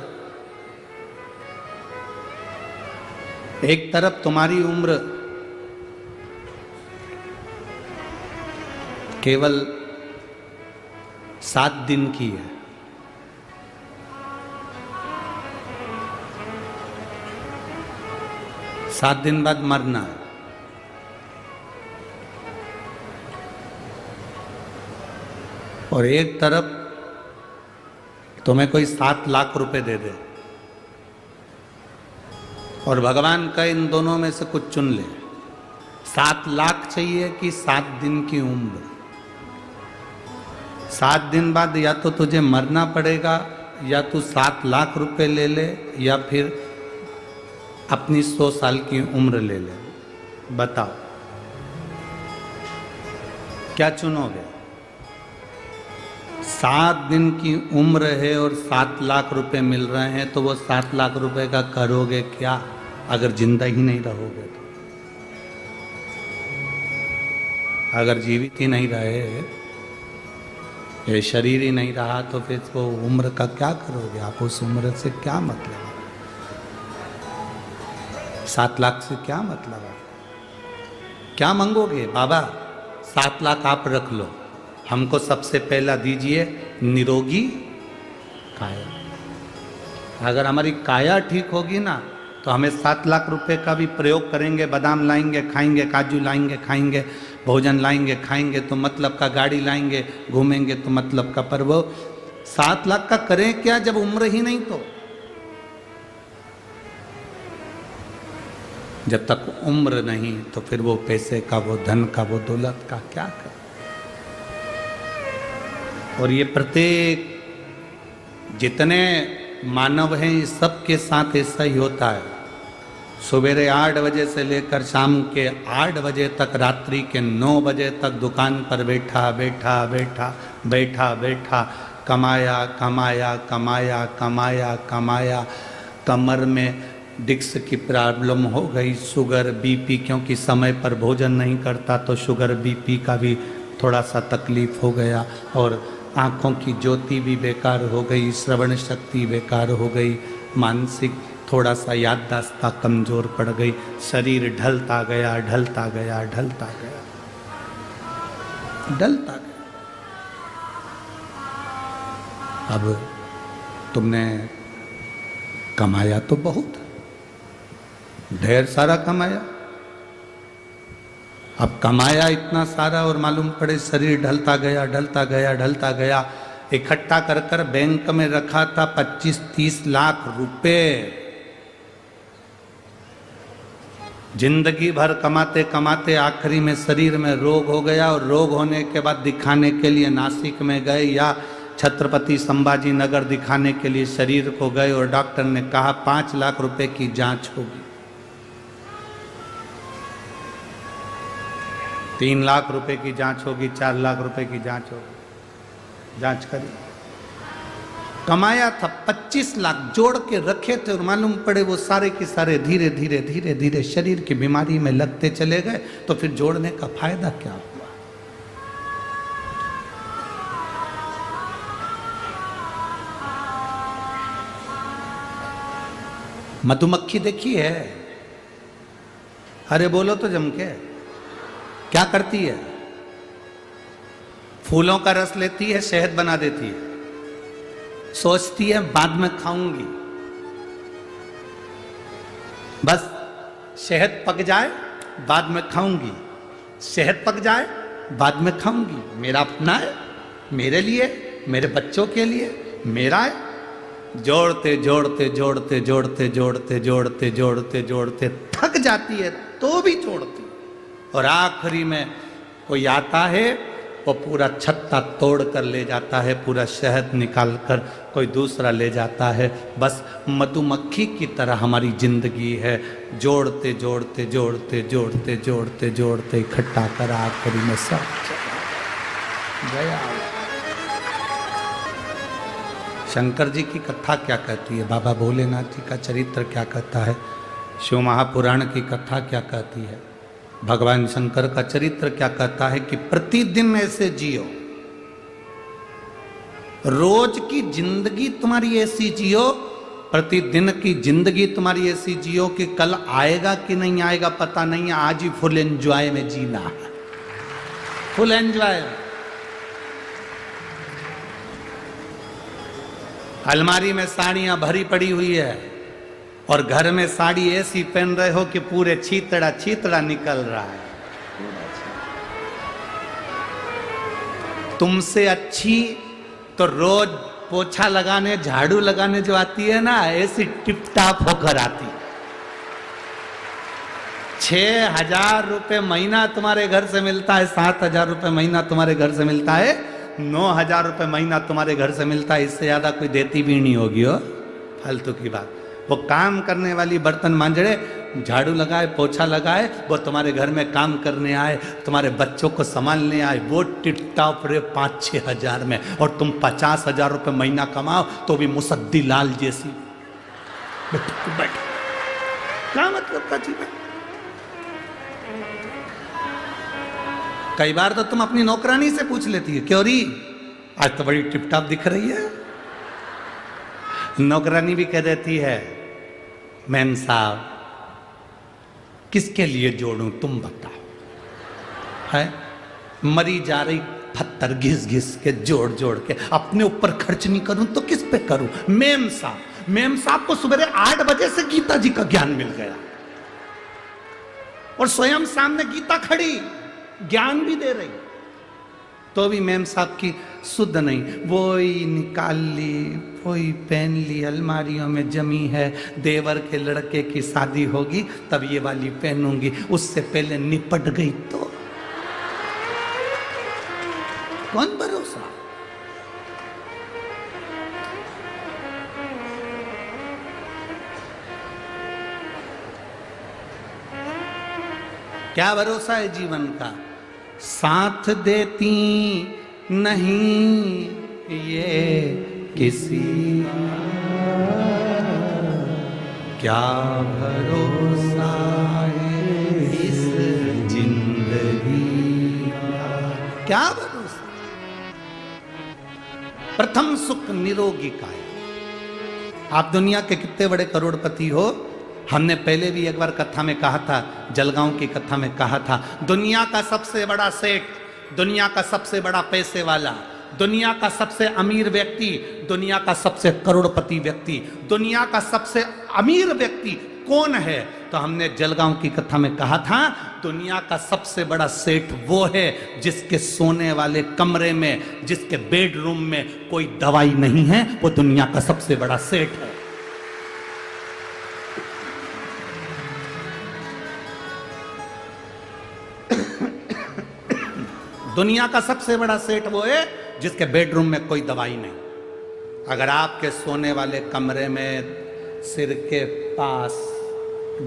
एक तरफ तुम्हारी उम्र केवल 7 दिन की है, सात दिन बाद मरना है। और एक तरफ तुम्हें कोई 7 लाख रुपए दे दे और भगवान का इन दोनों में से कुछ चुन ले, 7 लाख चाहिए कि 7 दिन की उम्र। 7 दिन बाद या तो तुझे मरना पड़ेगा, या तू 7 लाख रुपए ले ले, या फिर अपनी 100 साल की उम्र ले ले। बताओ क्या चुनोगे? 7 दिन की उम्र है और 7 लाख रुपए मिल रहे हैं, तो वो 7 लाख रुपए का करोगे क्या अगर जिंदा ही नहीं रहोगे तो? अगर जीवित ही नहीं रहे, ये शरीर ही नहीं रहा, तो फिर वो उम्र का क्या करोगे आप? उस उम्र से क्या मतलब? 7 लाख से क्या मतलब है? क्या मांगोगे? बाबा 7 लाख आप रख लो, हमको सबसे पहला दीजिए निरोगी काया। अगर हमारी काया ठीक होगी ना, तो हमें 7 लाख रुपए का भी प्रयोग करेंगे, बादाम लाएंगे खाएंगे, काजू लाएंगे खाएंगे, भोजन लाएंगे, खाएंगे तो मतलब का, गाड़ी लाएंगे, घूमेंगे तो मतलब का। पर वो 7 लाख का करें क्या जब उम्र ही नहीं? तो जब तक उम्र नहीं तो फिर वो पैसे का, वो धन का, वो दौलत का क्या कर। और ये प्रत्येक जितने मानव हैं इस सब के साथ ऐसा ही होता है। सवेरे 8 बजे से लेकर शाम के 8 बजे तक, रात्रि के 9 बजे तक दुकान पर बैठा बैठा बैठा बैठा बैठा कमाया कमाया कमाया कमाया कमाया। कमर में डिस्क की प्रॉब्लम हो गई, शुगर, बीपी, क्योंकि समय पर भोजन नहीं करता तो शुगर बीपी का भी थोड़ा सा तकलीफ हो गया। और आँखों की ज्योति भी बेकार हो गई, श्रवण शक्ति बेकार हो गई, मानसिक थोड़ा सा याददाश्त कमजोर पड़ गई, शरीर ढलता गया ढलता गया ढलता गया ढलता गया। अब तुमने कमाया तो बहुत, ढेर सारा कमाया। अब कमाया इतना सारा और मालूम पड़े शरीर ढलता गया ढलता गया ढलता गया। इकट्ठा कर कर बैंक में रखा था 25-30 लाख रुपए। जिंदगी भर कमाते कमाते आखिरी में शरीर में रोग हो गया, और रोग होने के बाद दिखाने के लिए नासिक में गए या छत्रपति संभाजी नगर दिखाने के लिए शरीर को गए, और डॉक्टर ने कहा 5 लाख रुपए की जांच होगी। 3 लाख रुपए की जांच होगी, 4 लाख रुपए की जांच होगी। जांच करी, कमाया था 25 लाख, जोड़ के रखे थे, और मालूम पड़े वो सारे के सारे धीरे धीरे धीरे धीरे शरीर की बीमारी में लगते चले गए। तो फिर जोड़ने का फायदा क्या हुआ? मधुमक्खी देखी है? अरे बोलो तो जम के, क्या करती है? फूलों का रस लेती है, शहद बना देती है, सोचती है बाद में खाऊंगी। बस शहद पक जाए बाद में खाऊंगी, शहद पक जाए बाद में खाऊंगी। मेरा अपना है, मेरे लिए, मेरे बच्चों के लिए, मेरा है। जोड़ते जोड़ते जोड़ते जोड़ते जोड़ते जोड़ते जोड़ते जोड़ते थक जाती है तो भी जोड़ती। और आखिरी में कोई आता है, वो पूरा छत्ता तोड़ कर ले जाता है, पूरा शहद निकाल कर कोई दूसरा ले जाता है। बस मधुमक्खी की तरह हमारी जिंदगी है, जोड़ते जोड़ते जोड़ते जोड़ते जोड़ते जोड़ते इकट्ठा कर आखिरी में सब गया। शंकर जी की कथा क्या कहती है? बाबा भोलेनाथ जी का चरित्र क्या कहता है? शिव महापुराण की कथा क्या कहती है? भगवान शंकर का चरित्र क्या कहता है? कि प्रतिदिन ऐसे जियो, रोज की जिंदगी तुम्हारी ऐसी जियो, प्रतिदिन की जिंदगी तुम्हारी ऐसी जियो कि कल आएगा कि नहीं आएगा पता नहीं है, आज ही फुल एंजॉय में जीना है, फुल एंजॉय। अलमारी में साड़ियां भरी पड़ी हुई है और घर में साड़ी ऐसी पहन रहे हो कि पूरे छीतड़ा छीतड़ा निकल रहा है। तुमसे अच्छी तो रोज पोछा लगाने, झाड़ू लगाने जो आती है ना, ऐसी टिप टाप होकर आती। 6,000 रुपए महीना तुम्हारे घर से मिलता है, 7,000 रुपए महीना तुम्हारे घर से मिलता है, 9,000 रुपए महीना तुम्हारे घर से मिलता है। इससे ज्यादा कोई देती भी नहीं होगी हो, फालतू की बात। वो काम करने वाली बर्तन मांजड़े, झाड़ू लगाए, पोछा लगाए, वो तुम्हारे घर में काम करने आए, तुम्हारे बच्चों को संभालने आए, वो टिप-टाप रे 5-6 हजार में, और तुम 50,000 रुपए महीना कमाओ तो भी मुसद्दी लाल जैसी। बैठ क्या मतलब का चीज है? कई बार तो तुम अपनी नौकरानी से पूछ लेती है, क्यों री आज तो बड़ी टिप-टाप दिख रही है। नौकरानी भी कह देती है, मैम साहब किसके लिए जोड़ूं तुम बताओ। है मरी जा रही पत्थर घिस घिस के जोड़ जोड़ के, अपने ऊपर खर्च नहीं करूं तो किस पे करूं। मेम साहब को सुबह 8 बजे से गीता जी का ज्ञान मिल गया और स्वयं सामने गीता खड़ी, ज्ञान भी दे रही, तो भी मैम साहब की शुद्ध नहीं। वही निकाल ली, वही पहन ली, अलमारियों में जमी है। देवर के लड़के की शादी होगी तब ये वाली पहनूंगी, उससे पहले निपट गई तो कौन भरोसा। क्या भरोसा है जीवन का। साथ देती नहीं ये किसी, क्या भरोसा है इस जिंदगी का, क्या भरोसा। प्रथम सुख निरोगी काया। आप दुनिया के कितने बड़े करोड़पति हो, हमने पहले भी एक बार कथा में कहा था, जलगांव की कथा में कहा था, दुनिया का सबसे बड़ा सेठ, दुनिया का सबसे बड़ा पैसे वाला, दुनिया का सबसे अमीर व्यक्ति, दुनिया का सबसे करोड़पति व्यक्ति, दुनिया का सबसे अमीर व्यक्ति कौन है? तो हमने जलगांव की कथा में कहा था, दुनिया का सबसे बड़ा सेठ वो है जिसके सोने वाले कमरे में, जिसके बेडरूम में कोई दवाई नहीं है, वो दुनिया का सबसे बड़ा सेठ है। दुनिया का सबसे बड़ा सेठ वो है जिसके बेडरूम में कोई दवाई नहीं। अगर आपके सोने वाले कमरे में सिर के पास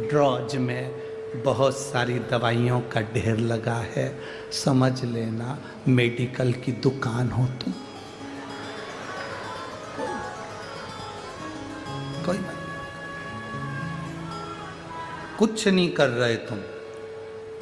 ड्रॉज में बहुत सारी दवाइयों का ढेर लगा है, समझ लेना मेडिकल की दुकान हो तुम। कोई कुछ नहीं कर रहे तुम,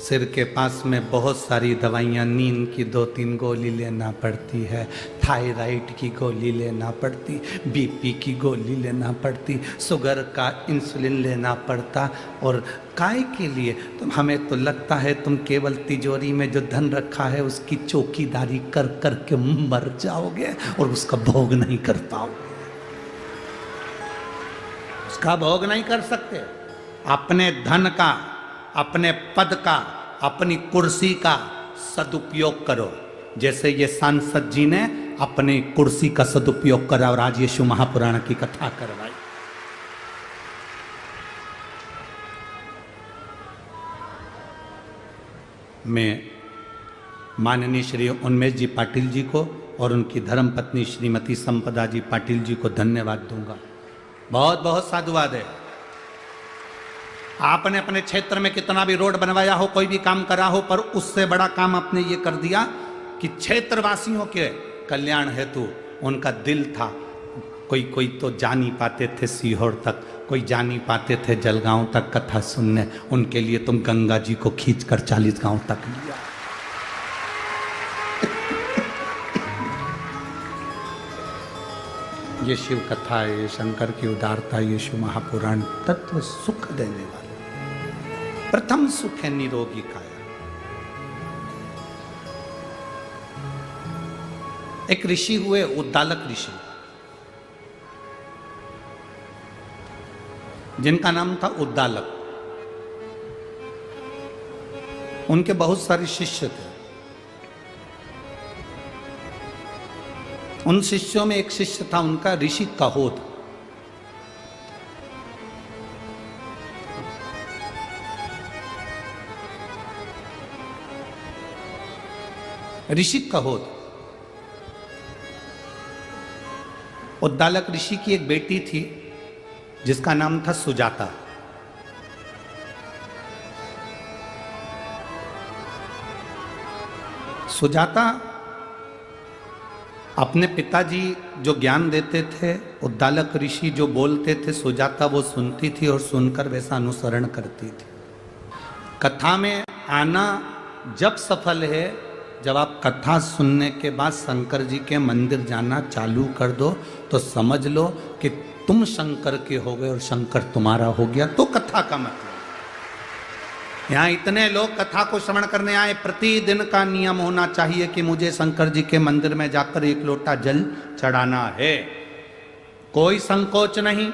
सिर के पास में बहुत सारी दवाइयाँ, नींद की 2-3 गोली लेना पड़ती है, थायराइड की गोली लेना पड़ती, बीपी की गोली लेना पड़ती, शुगर का इंसुलिन लेना पड़ता। और काय के लिए? तुम, हमें तो लगता है तुम केवल तिजोरी में जो धन रखा है उसकी चौकीदारी कर कर के मर जाओगे और उसका भोग नहीं कर पाओगे। उसका भोग नहीं कर सकते। अपने धन का, अपने पद का, अपनी कुर्सी का सदुपयोग करो, जैसे ये सांसद जी ने अपनी कुर्सी का सदुपयोग करा और आज यीशु महापुराण की कथा करवाई। मैं माननीय श्री उन्मेष जी पाटिल जी को और उनकी धर्मपत्नी श्रीमती संपदा जी पाटिल जी को धन्यवाद दूंगा। बहुत बहुत साधुवाद है। आपने अपने क्षेत्र में कितना भी रोड बनवाया हो, कोई भी काम करा हो, पर उससे बड़ा काम आपने ये कर दिया कि क्षेत्रवासियों के कल्याण हेतु उनका दिल था। कोई तो जा नहीं पाते थे सीहोर तक, कोई जा नहीं पाते थे जलगांव तक कथा सुनने, उनके लिए तुम गंगा जी को खींचकर 40 गांव तक लिया। ये शिव कथा है, ये शंकर की उदारता, यीशु महापुराण तत्व सुख देने वाला। प्रथम सुख है निरोगी काया। एक ऋषि हुए उद्दालक ऋषि, जिनका नाम था उद्दालक। उनके बहुत सारे शिष्य थे। उन शिष्यों में एक शिष्य था उनका ऋषि कहोद। ऋषि कहोद, उद्दालक ऋषि की एक बेटी थी जिसका नाम था सुजाता। सुजाता अपने पिताजी जो ज्ञान देते थे, उद्दालक ऋषि जो बोलते थे, सुजाता वो सुनती थी और सुनकर वैसा अनुसरण करती थी। कथा में आना जब सफल है, जब आप कथा सुनने के बाद शंकर जी के मंदिर जाना चालू कर दो तो समझ लो कि तुम शंकर के हो गए और शंकर तुम्हारा हो गया। तो कथा का मतलब, यहाँ इतने लोग कथा को श्रवण करने आए, प्रतिदिन का नियम होना चाहिए कि मुझे शंकर जी के मंदिर में जाकर 1 लोटा जल चढ़ाना है। कोई संकोच नहीं,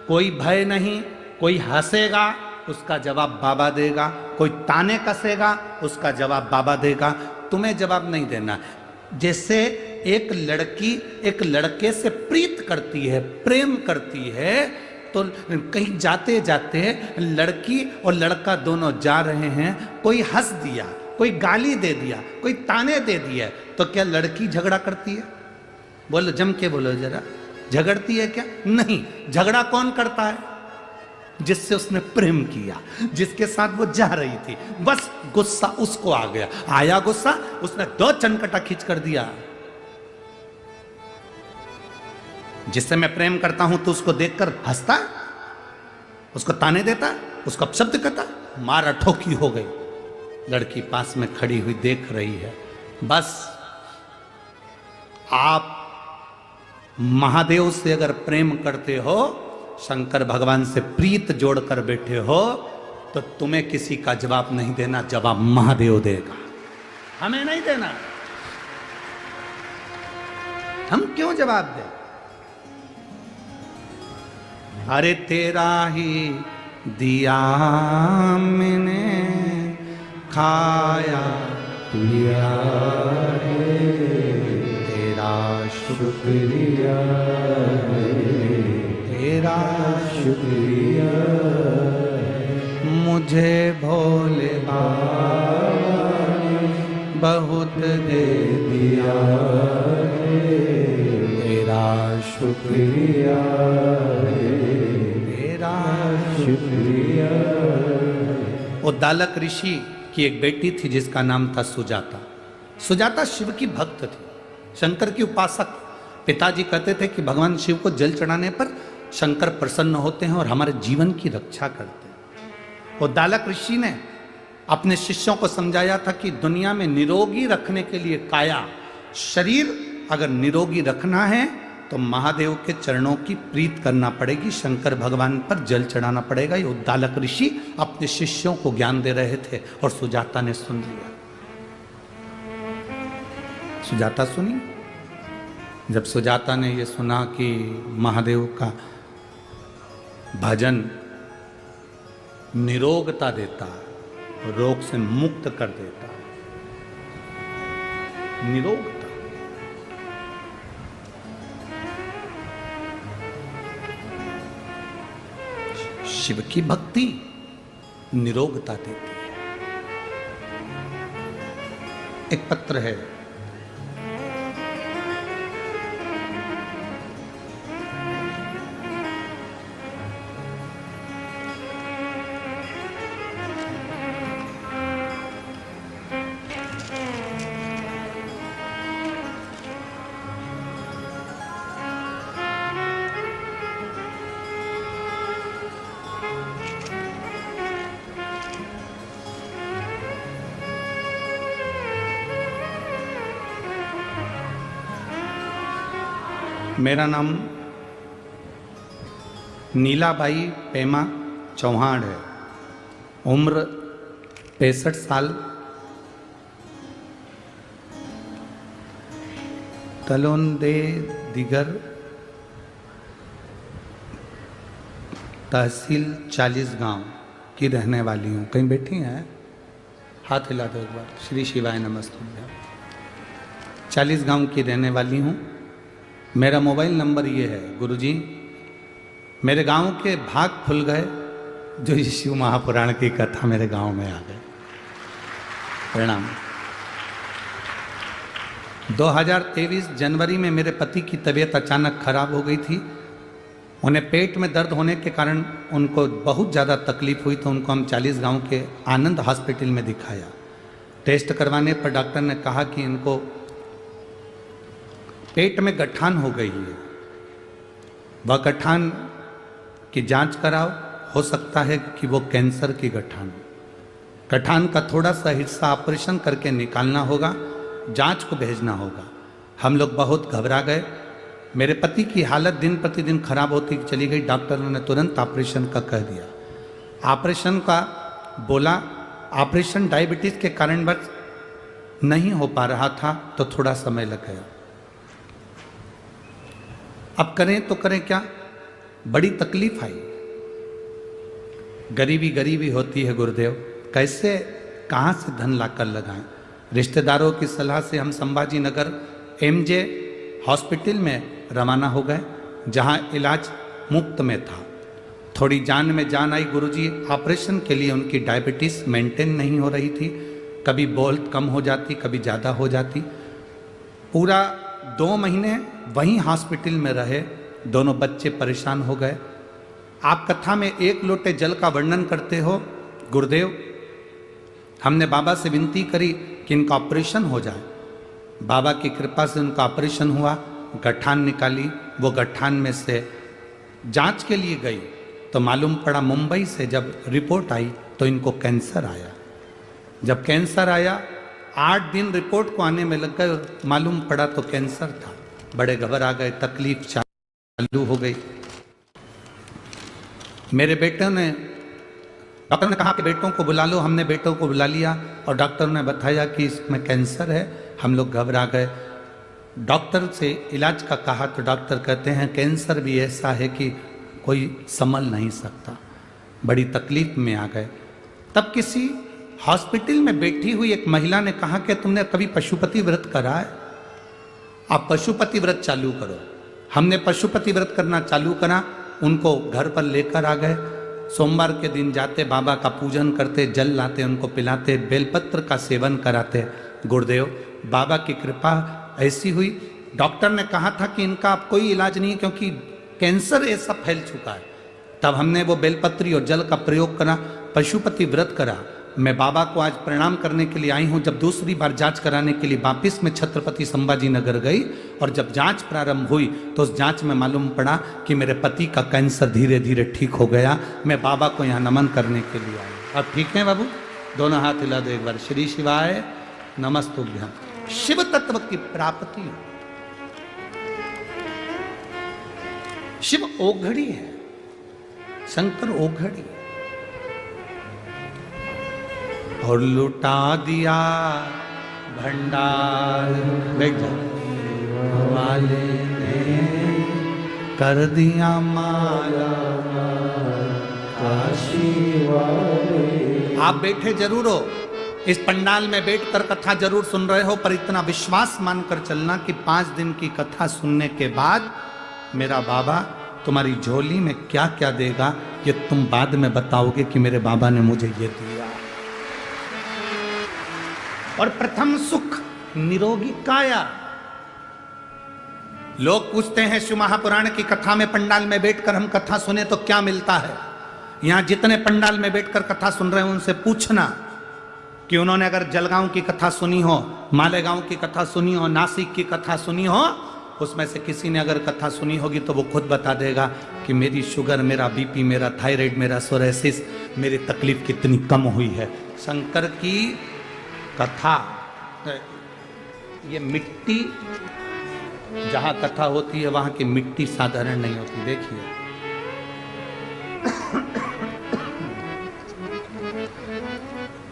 कोई भय नहीं, कोई हंसेगा उसका जवाब बाबा देगा, कोई ताने कसेगा उसका जवाब बाबा देगा, तुम्हें जवाब नहीं देना। जैसे एक लड़की एक लड़के से प्रीत करती है, प्रेम करती है, तो कहीं जाते जाते लड़की और लड़का दोनों जा रहे हैं, कोई हंस दिया, कोई गाली दे दिया, कोई ताने दे दिया, तो क्या लड़की झगड़ा करती है? बोलो, जम के बोलो जरा, झगड़ती है क्या? नहीं। झगड़ा कौन करता है? जिससे उसने प्रेम किया, जिसके साथ वो जा रही थी। बस गुस्सा उसको आ गया, आया गुस्सा, उसने 2 चनकटा खींच कर दिया। जिससे मैं प्रेम करता हूं तो उसको देखकर हंसता, उसको ताने देता, उसको अपशब्द करता, मारा ठोकी हो गई। लड़की पास में खड़ी हुई देख रही है। बस आप महादेव से अगर प्रेम करते हो, शंकर भगवान से प्रीत जोड़कर बैठे हो, तो तुम्हें किसी का जवाब नहीं देना, जवाब महादेव देगा, हमें नहीं देना। हम क्यों जवाब दें? अरे तेरा ही दिया मैंने, खाया पिया है, तेरा शुक्रिया है, तेरा शुक्रिया है। मुझे भोले बाबा ने बहुत दे दिया है, तेरा शुक्रिया है, तेरा शुक्रिया। उद्दालक ऋषि की एक बेटी थी जिसका नाम था सुजाता। सुजाता शिव की भक्त थी, शंकर की उपासक। पिताजी कहते थे कि भगवान शिव को जल चढ़ाने पर शंकर प्रसन्न होते हैं और हमारे जीवन की रक्षा करते हैं। उद्दालक ऋषि ने अपने शिष्यों को समझाया था कि दुनिया में निरोगी रखने के लिए काया, शरीर अगर निरोगी रखना है तो महादेव के चरणों की प्रीत करना पड़ेगी, शंकर भगवान पर जल चढ़ाना पड़ेगा। ये उद्दालक ऋषि अपने शिष्यों को ज्ञान दे रहे थे और सुजाता ने सुन लिया। सुजाता सुनी। जब सुजाता ने ये सुना कि महादेव का भजन निरोगता देता, रोग से मुक्त कर देता, निरोगता, शिव की भक्ति निरोगता देती है। एक पत्र है, मेरा नाम नीलाबाई पेमा चौहान है, उम्र 65 साल, तलोंदे दिगर, तहसील 40 गांव की रहने वाली हूँ। कहीं बैठी हैं? हाथ हिला दो एक बार। श्री शिवाय नमस्ते। 40 गांव की रहने वाली हूँ। मेरा मोबाइल नंबर ये है। गुरुजी, मेरे गांव के भाग खुल गए जो ये शिव महापुराण की कथा मेरे गांव में आ गए। प्रणाम। 2023 जनवरी में मेरे पति की तबीयत अचानक खराब हो गई थी। उन्हें पेट में दर्द होने के कारण उनको बहुत ज़्यादा तकलीफ हुई, तो उनको हम 40 गांव के आनंद हॉस्पिटल में दिखाया। टेस्ट करवाने पर डॉक्टर ने कहा कि इनको पेट में गठान हो गई है, वह गठान की जांच कराओ, हो सकता है कि वो कैंसर की गठान। गठान का थोड़ा सा हिस्सा ऑपरेशन करके निकालना होगा, जांच को भेजना होगा। हम लोग बहुत घबरा गए। मेरे पति की हालत दिन प्रतिदिन खराब होती चली गई। डॉक्टरों ने तुरंत ऑपरेशन का कह दिया। ऑपरेशन का बोला, ऑपरेशन डायबिटीज के कारण बस नहीं हो पा रहा था, तो थोड़ा समय लग गया। अब करें तो करें क्या, बड़ी तकलीफ आई। गरीबी गरीबी होती है गुरुदेव, कैसे कहाँ से धन लाकर लगाएं। रिश्तेदारों की सलाह से हम संभाजी नगर एमजे हॉस्पिटल में रवाना हो गए, जहाँ इलाज मुफ्त में था। थोड़ी जान में जान आई गुरुजी। ऑपरेशन के लिए उनकी डायबिटीज़ मेंटेन नहीं हो रही थी, कभी बहुत कम हो जाती, कभी ज़्यादा हो जाती। पूरा 2 महीने वहीं हॉस्पिटल में रहे। दोनों बच्चे परेशान हो गए। आप कथा में 1 लोटे जल का वर्णन करते हो गुरुदेव। हमने बाबा से विनती करी कि इनका ऑपरेशन हो जाए। बाबा की कृपा से उनका ऑपरेशन हुआ, गठान निकाली। वो गठान में से जांच के लिए गई तो मालूम पड़ा, मुंबई से जब रिपोर्ट आई तो इनको कैंसर आया। जब कैंसर आया 8 दिन रिपोर्ट को आने में लग गए, मालूम पड़ा तो कैंसर था। बड़े घबरा गए, तकलीफ चालू हो गई। मेरे बेटे ने, डॉक्टर ने कहा कि बेटों को बुला लो। हमने बेटों को बुला लिया और डॉक्टर ने बताया कि इसमें कैंसर है। हम लोग घबरा गए। डॉक्टर से इलाज का कहा तो डॉक्टर कहते हैं कैंसर भी ऐसा है कि कोई संभल नहीं सकता। बड़ी तकलीफ में आ गए। तब किसी हॉस्पिटल में बैठी हुई एक महिला ने कहा कि तुमने कभी पशुपति व्रत करा है? आप पशुपति व्रत चालू करो। हमने पशुपति व्रत करना चालू करा। उनको घर पर लेकर आ गए। सोमवार के दिन जाते, बाबा का पूजन करते, जल लाते, उनको पिलाते, बेलपत्र का सेवन कराते। गुरुदेव बाबा की कृपा ऐसी हुई। डॉक्टर ने कहा था कि इनका अब कोई इलाज नहीं क्योंकि कैंसर ऐसा फैल चुका है। तब हमने वो बेलपत्री और जल का प्रयोग करा, पशुपति व्रत करा। मैं बाबा को आज प्रणाम करने के लिए आई हूँ। जब दूसरी बार जांच कराने के लिए वापिस में छत्रपति संभाजी नगर गई और जब जांच प्रारंभ हुई तो उस जांच में मालूम पड़ा कि मेरे पति का कैंसर धीरे धीरे ठीक हो गया। मैं बाबा को यहाँ नमन करने के लिए आई। अब ठीक है बाबू? दोनों हाथ हिला दो एक बार। श्री शिवाय नमस्तुभ्यं। शिव तत्व की प्राप्ति। शिव ओघड़ी है, शंकर ओघड़ी। और लुटा दिया भंडार वाले ने, कर दिया माला काशी वाले। आप बैठे जरूर हो, इस पंडाल में बैठकर कथा जरूर सुन रहे हो, पर इतना विश्वास मानकर चलना कि 5 दिन की कथा सुनने के बाद मेरा बाबा तुम्हारी झोली में क्या क्या देगा ये तुम बाद में बताओगे कि मेरे बाबा ने मुझे ये दिया। और प्रथम सुख निरोगी काया। लोग पूछते हैं शिव महापुराण की कथा में पंडाल में बैठकर हम कथा सुने तो क्या मिलता है? यहां जितने पंडाल में बैठकर कथा सुन रहे हैं उनसे पूछना कि उन्होंने अगर जलगांव की कथा सुनी हो, मालेगांव की कथा सुनी हो, नासिक की कथा सुनी हो, उसमें से किसी ने अगर कथा सुनी होगी तो वो खुद बता देगा कि मेरी शुगर, मेरा बीपी, मेरा थायराइड, मेरा सोरेसिस, मेरी तकलीफ कितनी कम हुई है। शंकर की कथा, ये मिट्टी जहां कथा होती है वहां की मिट्टी साधारण नहीं होती। देखिए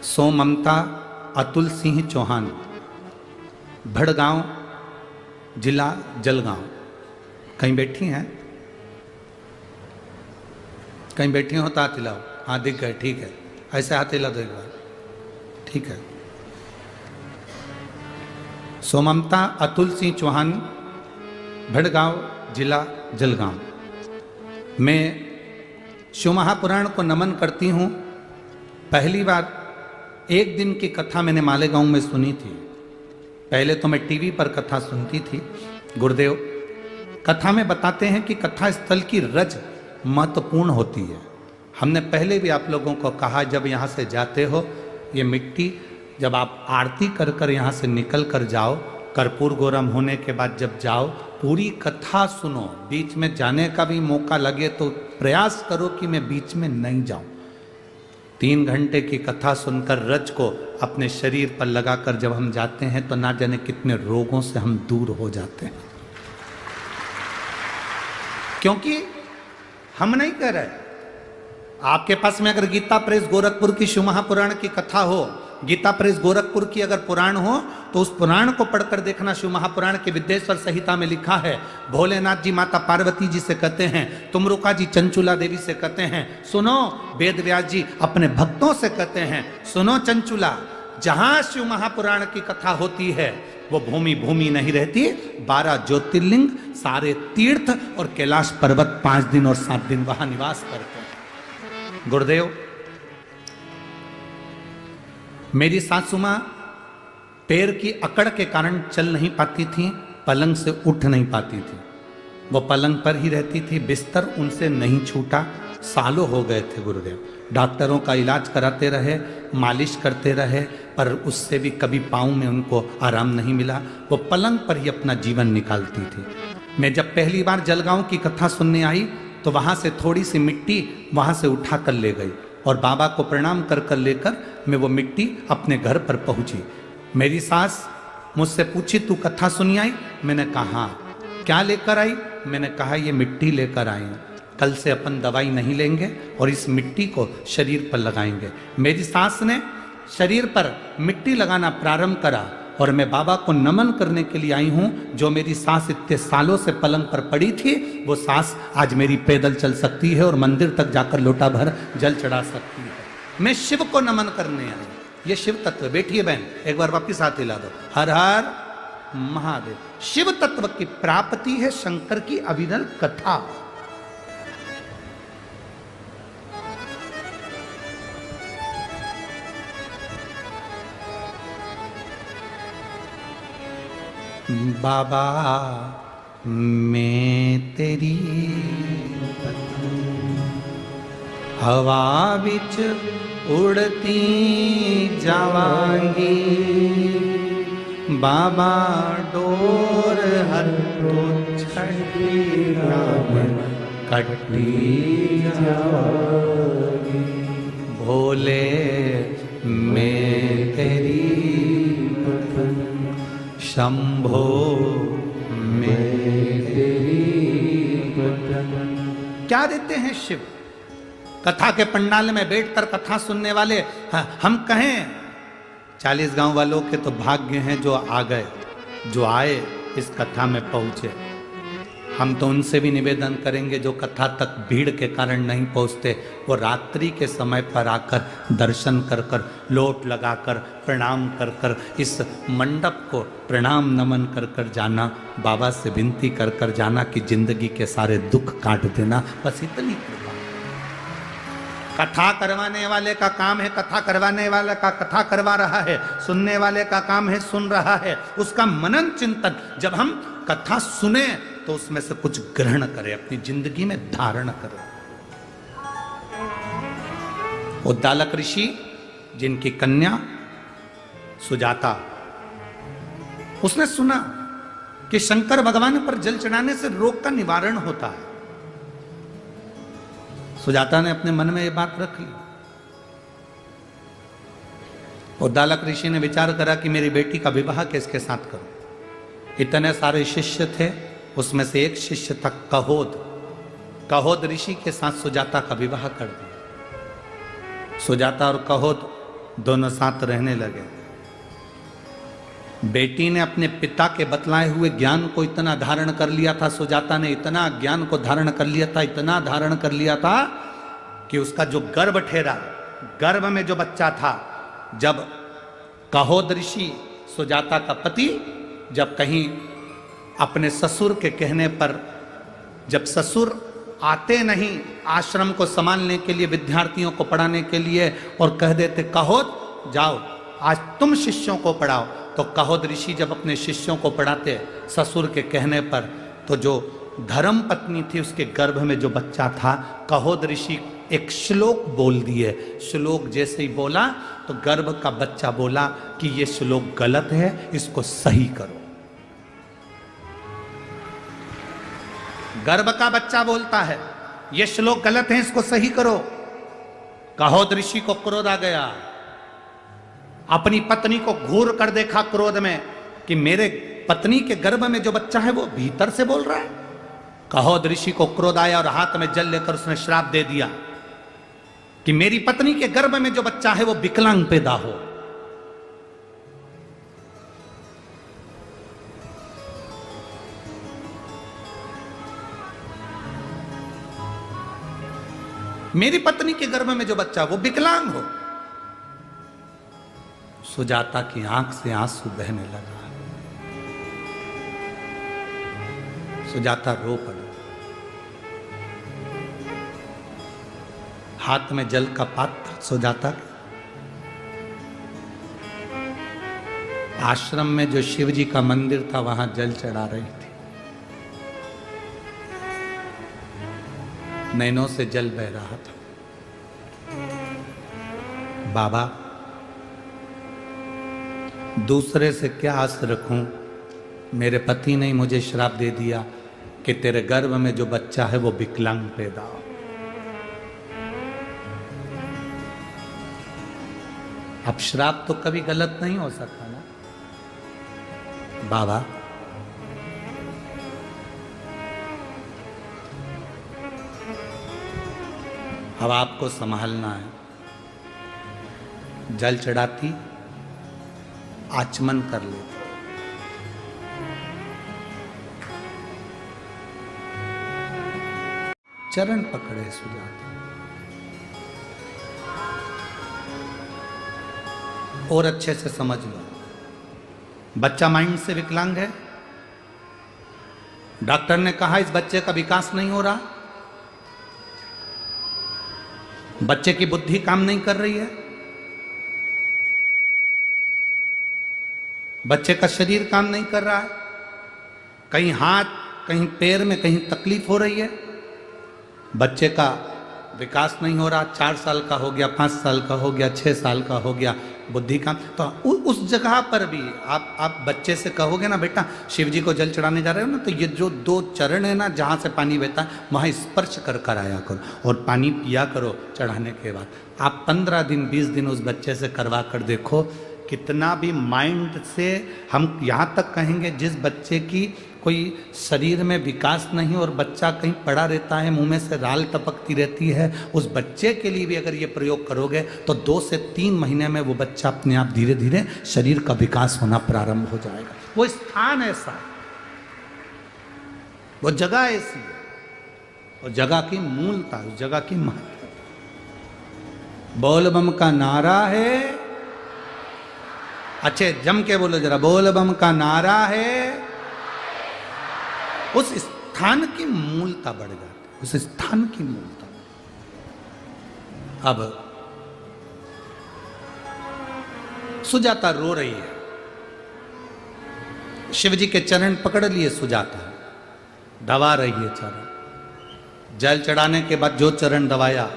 सोममता अतुल सिंह चौहान, भड़गांव जिला जलगांव। कहीं बैठी हैं? कहीं बैठी हो तो हाथ हिलाओ। हाँ दिख गए, ठीक है। ऐसे हाथ हिला दो एक बार, ठीक है। सोममता अतुल सिंह चौहान, भड़गांव जिला जलगांव। मैं शिव महापुराण को नमन करती हूँ। पहली बार 1 दिन की कथा मैंने मालेगांव में सुनी थी। पहले तो मैं टीवी पर कथा सुनती थी। गुरुदेव कथा में बताते हैं कि कथा स्थल की रज महत्वपूर्ण होती है। हमने पहले भी आप लोगों को कहा, जब यहाँ से जाते हो ये मिट्टी, जब आप आरती कर कर यहाँ से निकल कर जाओ, कर्पूर गौरम होने के बाद जब जाओ, पूरी कथा सुनो। बीच में जाने का भी मौका लगे तो प्रयास करो कि मैं बीच में नहीं जाऊं। 3 घंटे की कथा सुनकर रज को अपने शरीर पर लगाकर जब हम जाते हैं तो ना जाने कितने रोगों से हम दूर हो जाते हैं। क्योंकि हम नहीं कह रहे, आपके पास में अगर गीता प्रेस गोरखपुर की शिव महापुराण की कथा हो गीता प्रेस गोरखपुर की अगर पुराण हो तो उस पुराण को पढ़कर देखना। शिव महापुराण के विद्येश्वर संहिता में लिखा है, भोलेनाथ जी माता पार्वती जी से कहते हैं, तुमरुका जी चंचुला देवी से कहते हैं, सुनो वेद व्यास जी अपने भक्तों से कहते हैं, सुनो चंचुला, जहां शिव महापुराण की कथा होती है वो भूमि भूमि नहीं रहती, 12 ज्योतिर्लिंग, सारे तीर्थ और कैलाश पर्वत 5 दिन और 7 दिन वहां निवास करते हैं। गुरुदेव, मेरी सासू मां पैर की अकड़ के कारण चल नहीं पाती थी, पलंग से उठ नहीं पाती थी, वो पलंग पर ही रहती थी, बिस्तर उनसे नहीं छूटा। सालों हो गए थे गुरुदेव, डॉक्टरों का इलाज कराते रहे, मालिश करते रहे, पर उससे भी कभी पाँव में उनको आराम नहीं मिला। वो पलंग पर ही अपना जीवन निकालती थी। मैं जब पहली बार जलगांव की कथा सुनने आई तो वहाँ से थोड़ी सी मिट्टी वहाँ से उठा कर ले गई और बाबा को प्रणाम कर कर लेकर मैं वो मिट्टी अपने घर पर पहुँची। मेरी सास मुझसे पूछी, तू कथा सुनी आई? मैंने कहा, क्या लेकर आई? मैंने कहा, ये मिट्टी लेकर आई हूँ, कल से अपन दवाई नहीं लेंगे और इस मिट्टी को शरीर पर लगाएंगे। मेरी सास ने शरीर पर मिट्टी लगाना प्रारंभ करा और मैं बाबा को नमन करने के लिए आई हूं। जो मेरी सास इतने सालों से पलंग पर पड़ी थी, वो सास आज मेरी पैदल चल सकती है और मंदिर तक जाकर लोटा भर जल चढ़ा सकती है। मैं शिव को नमन करने आई। ये शिव तत्व, बैठिए बहन, एक बार वापिस हाथ हिला दो। हर हर महादेव। शिव तत्व की प्राप्ति है शंकर की अविरल कथा। बाबा मैं तेरी हवा बिच उड़ती जावांगी, बाबा डोर हटो छठी राम कटी जावांगी, भोले मैं तेरी शंभो में तेरी। क्या देते हैं शिव? कथा के पंडाल में बैठकर कथा सुनने वाले हम कहें 40 गांव वालों के तो भाग्य हैं जो आ गए, जो आए इस कथा में पहुंचे। हम तो उनसे भी निवेदन करेंगे जो कथा तक भीड़ के कारण नहीं पहुंचते, वो रात्रि के समय पर आकर दर्शन कर कर, लोट लगाकर, प्रणाम कर कर, इस मंडप को प्रणाम नमन कर कर जाना, बाबा से विनती कर कर जाना कि जिंदगी के सारे दुख काट देना। बस इतनी कृपा। कथा करवाने वाले का काम है, कथा करवाने वाला का कथा करवा रहा है, सुनने वाले का काम है सुन रहा है, उसका मनन चिंतन। जब हम कथा सुने तो उसमें से कुछ ग्रहण करें, अपनी जिंदगी में धारण करें। उद्दालक ऋषि जिनकी कन्या सुजाता, उसने सुना कि शंकर भगवान पर जल चढ़ाने से रोग का निवारण होता है। सुजाता ने अपने मन में यह बात रख ली। उद्दालक ऋषि ने विचार करा कि मेरी बेटी का विवाह किसके साथ करूं। इतने सारे शिष्य थे, उसमें से एक शिष्य था कहोद। कहोद ऋषि के साथ सुजाता का विवाह कर दिया। सुजाता और कहोद दोनों साथ रहने लगे। बेटी ने अपने पिता के बतलाए हुए ज्ञान को इतना धारण कर लिया था, सुजाता ने इतना ज्ञान को धारण कर लिया था, इतना धारण कर लिया था कि उसका जो गर्भ ठहरा, गर्भ में जो बच्चा था, जब कहोद ऋषि सुजाता का पति जब कहीं अपने ससुर के कहने पर, जब ससुर आते नहीं आश्रम को संभालने के लिए, विद्यार्थियों को पढ़ाने के लिए, और कह देते कहोद जाओ आज तुम शिष्यों को पढ़ाओ, तो कहोद ऋषि जब अपने शिष्यों को पढ़ाते ससुर के कहने पर, तो जो धर्म पत्नी थी उसके गर्भ में जो बच्चा था, कहोद ऋषि एक श्लोक बोल दिए। श्लोक जैसे ही बोला तो गर्भ का बच्चा बोला कि ये श्लोक गलत है, इसको सही करो। गर्भ का बच्चा बोलता है ये श्लोक गलत है, इसको सही करो। कहोद ऋषि को क्रोध आ गया, अपनी पत्नी को घूर कर देखा क्रोध में कि मेरे पत्नी के गर्भ में जो बच्चा है वो भीतर से बोल रहा है। कहोद ऋषि को क्रोध आया और हाथ में जल लेकर उसने श्राप दे दिया कि मेरी पत्नी के गर्भ में जो बच्चा है वो विकलांग पैदा हो। मेरी पत्नी के गर्भ में जो बच्चा वो विकलांग हो। सुजाता की आंख से आंसू बहने लगा। सुजाता रो पड़ी। हाथ में जल का पात्र सुजाता के। आश्रम में जो शिव जी का मंदिर था वहां जल चढ़ा रही थी। नैनों से जल बह रहा था। बाबा, दूसरे से क्या आस रखूं? मेरे पति ने मुझे श्राप दे दिया कि तेरे गर्भ में जो बच्चा है वो विकलांग पैदा हो। अब श्राप तो कभी गलत नहीं हो सकता ना बाबा। अब आपको संभालना है। जल चढ़ाती, आचमन कर लेती। चरण पकड़े सुजाता। और अच्छे से समझ लो, बच्चा माइंड से विकलांग है। डॉक्टर ने कहा इस बच्चे का विकास नहीं हो रहा, बच्चे की बुद्धि काम नहीं कर रही है, बच्चे का शरीर काम नहीं कर रहा है, कहीं हाथ कहीं पैर में कहीं तकलीफ हो रही है, बच्चे का विकास नहीं हो रहा। 4 साल का हो गया, 5 साल का हो गया, 6 साल का हो गया, बुद्धि का। तो उस जगह पर भी आप बच्चे से कहोगे ना बेटा शिव जी को जल चढ़ाने जा रहे हो ना, तो ये जो 2 चरण है ना जहाँ से पानी बहता है वहाँ स्पर्श कर कर आया करो और पानी पिया करो चढ़ाने के बाद। आप 15 दिन 20 दिन उस बच्चे से करवा कर देखो, कितना भी माइंड से हम यहाँ तक कहेंगे जिस बच्चे की कोई शरीर में विकास नहीं और बच्चा कहीं पड़ा रहता है, मुंह में से राल टपकती रहती है, उस बच्चे के लिए भी अगर ये प्रयोग करोगे तो 2 से 3 महीने में वो बच्चा अपने आप धीरे धीरे शरीर का विकास होना प्रारंभ हो जाएगा। वो स्थान ऐसा है, वो जगह ऐसी है, वो जगह की मूलता, उस जगह की महत्ता। बोल बम का नारा है, अच्छे जम के बोलो जरा, बोल बम का नारा है। उस स्थान की मूलता बढ़ जाती है, उस स्थान की मूलता। अब सुजाता रो रही है, शिव जी के चरण पकड़ लिए सुजाता, दबा रही है चरण। जल चढ़ाने के बाद जो चरण दबाया,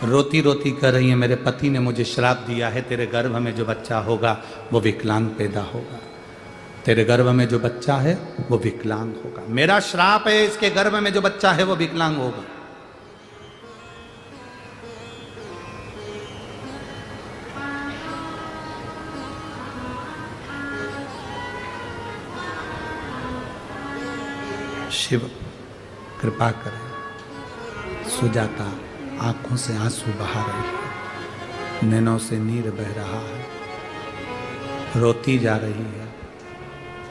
रोती रोती कह रही है मेरे पति ने मुझे श्राप दिया है, तेरे गर्भ में जो बच्चा होगा वो विकलांग पैदा होगा, तेरे गर्भ में जो बच्चा है वो विकलांग होगा। मेरा श्राप है, इसके गर्भ में जो बच्चा है वो विकलांग होगा। शिव कृपा करें। सुजाता आंखों से आंसू बहा रही है, नैनों से नीर बह रहा है, रोती जा रही है,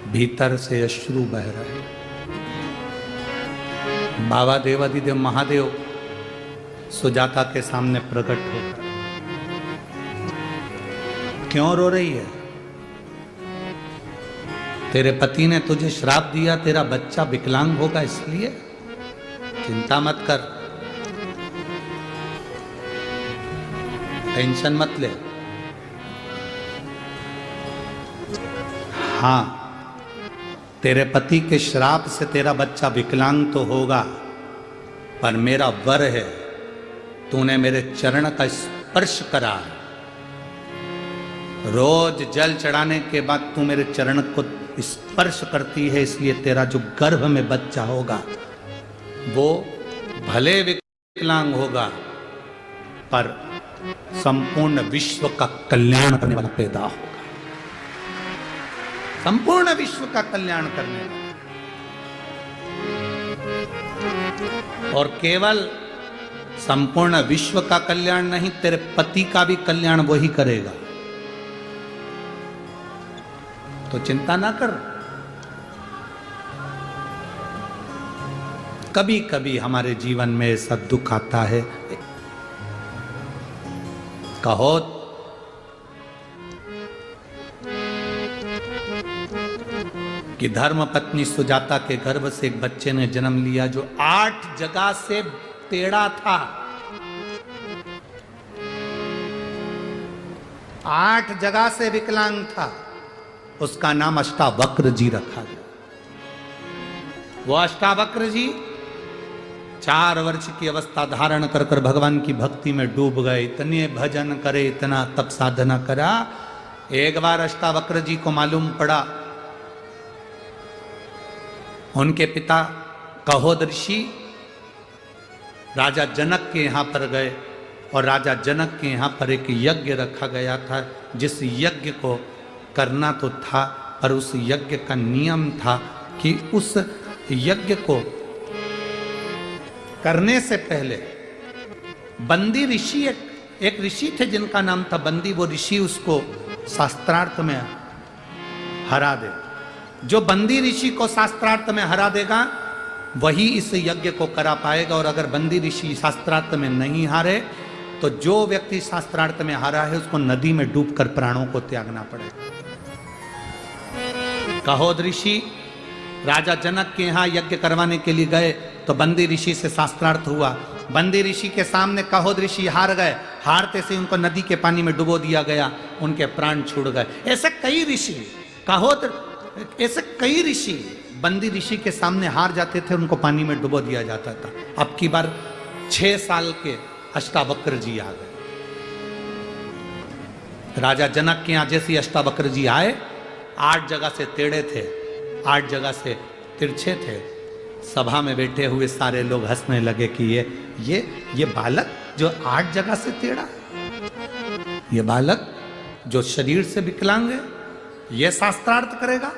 भीतर से अश्रु बह रहे। बाबा देवाधिदेव महादेव सुजाता के सामने प्रकट होकर, क्यों रो रही है? तेरे पति ने तुझे श्राप दिया, तेरा बच्चा विकलांग होगा, इसलिए चिंता मत कर, टेंशन मत ले। हाँ, तेरे पति के श्राप से तेरा बच्चा विकलांग तो होगा, पर मेरा वर है, तूने मेरे चरण का स्पर्श करा है। रोज जल चढ़ाने के बाद तू मेरे चरण को स्पर्श करती है, इसलिए तेरा जो गर्भ में बच्चा होगा वो भले विकलांग होगा पर संपूर्ण विश्व का कल्याण करने वाला पैदा होगा, संपूर्ण विश्व का कल्याण करने वाला। और केवल संपूर्ण विश्व का कल्याण नहीं, तेरे पति का भी कल्याण वही करेगा। तो चिंता ना कर। कभी कभी हमारे जीवन में ऐसा दुख आता है। कहो कि धर्म पत्नी सुजाता के गर्भ से एक बच्चे ने जन्म लिया जो 8 जगह से टेढ़ा था। 8 जगह से विकलांग था। उसका नाम अष्टावक्र जी रखा गया। वो अष्टावक्र जी 4 वर्ष की अवस्था धारण कर कर भगवान की भक्ति में डूब गए। इतने भजन करे, इतना तप साधना करा। एक बार अष्टावक्र जी को मालूम पड़ा, उनके पिता कहोद ऋषि राजा जनक के यहां पर गए और राजा जनक के यहां पर एक यज्ञ रखा गया था, जिस यज्ञ को करना तो था, पर उस यज्ञ का नियम था कि उस यज्ञ को करने से पहले बंदी ऋषि एक ऋषि थे जिनका नाम था बंदी। वो ऋषि उसको शास्त्रार्थ में हरा दे। जो बंदी ऋषि को शास्त्रार्थ में हरा देगा वही इस यज्ञ को करा पाएगा। और अगर बंदी ऋषि शास्त्रार्थ में नहीं हारे तो जो व्यक्ति शास्त्रार्थ में हारा है उसको नदी में डूबकर प्राणों को त्यागना पड़ेगा। कहोद ऋषि राजा जनक के यहां यज्ञ करवाने के लिए गए तो बंदी ऋषि से शास्त्रार्थ हुआ। बंदी ऋषि के सामने कहोद ऋषि हार गए। हारते से उनको नदी के पानी में डुबो दिया गया, उनके प्राण छूट गए। ऐसे कई ऋषि ऐसे कई ऋषि बंदी ऋषि के सामने हार जाते थे, उनको पानी में डुबो दिया जाता था। अब की बार 6 साल के अष्टावक्र जी आ गए। राजा जनक के यहां जैसे अष्टावक्र जी आए, 8 जगह से टेढ़े थे, 8 जगह से तिरछे थे। सभा में बैठे हुए सारे लोग हंसने लगे कि ये बालक जो 8 जगह से टेढ़ा, ये बालक जो शरीर से विकलांग है, ये शास्त्रार्थ करेगा।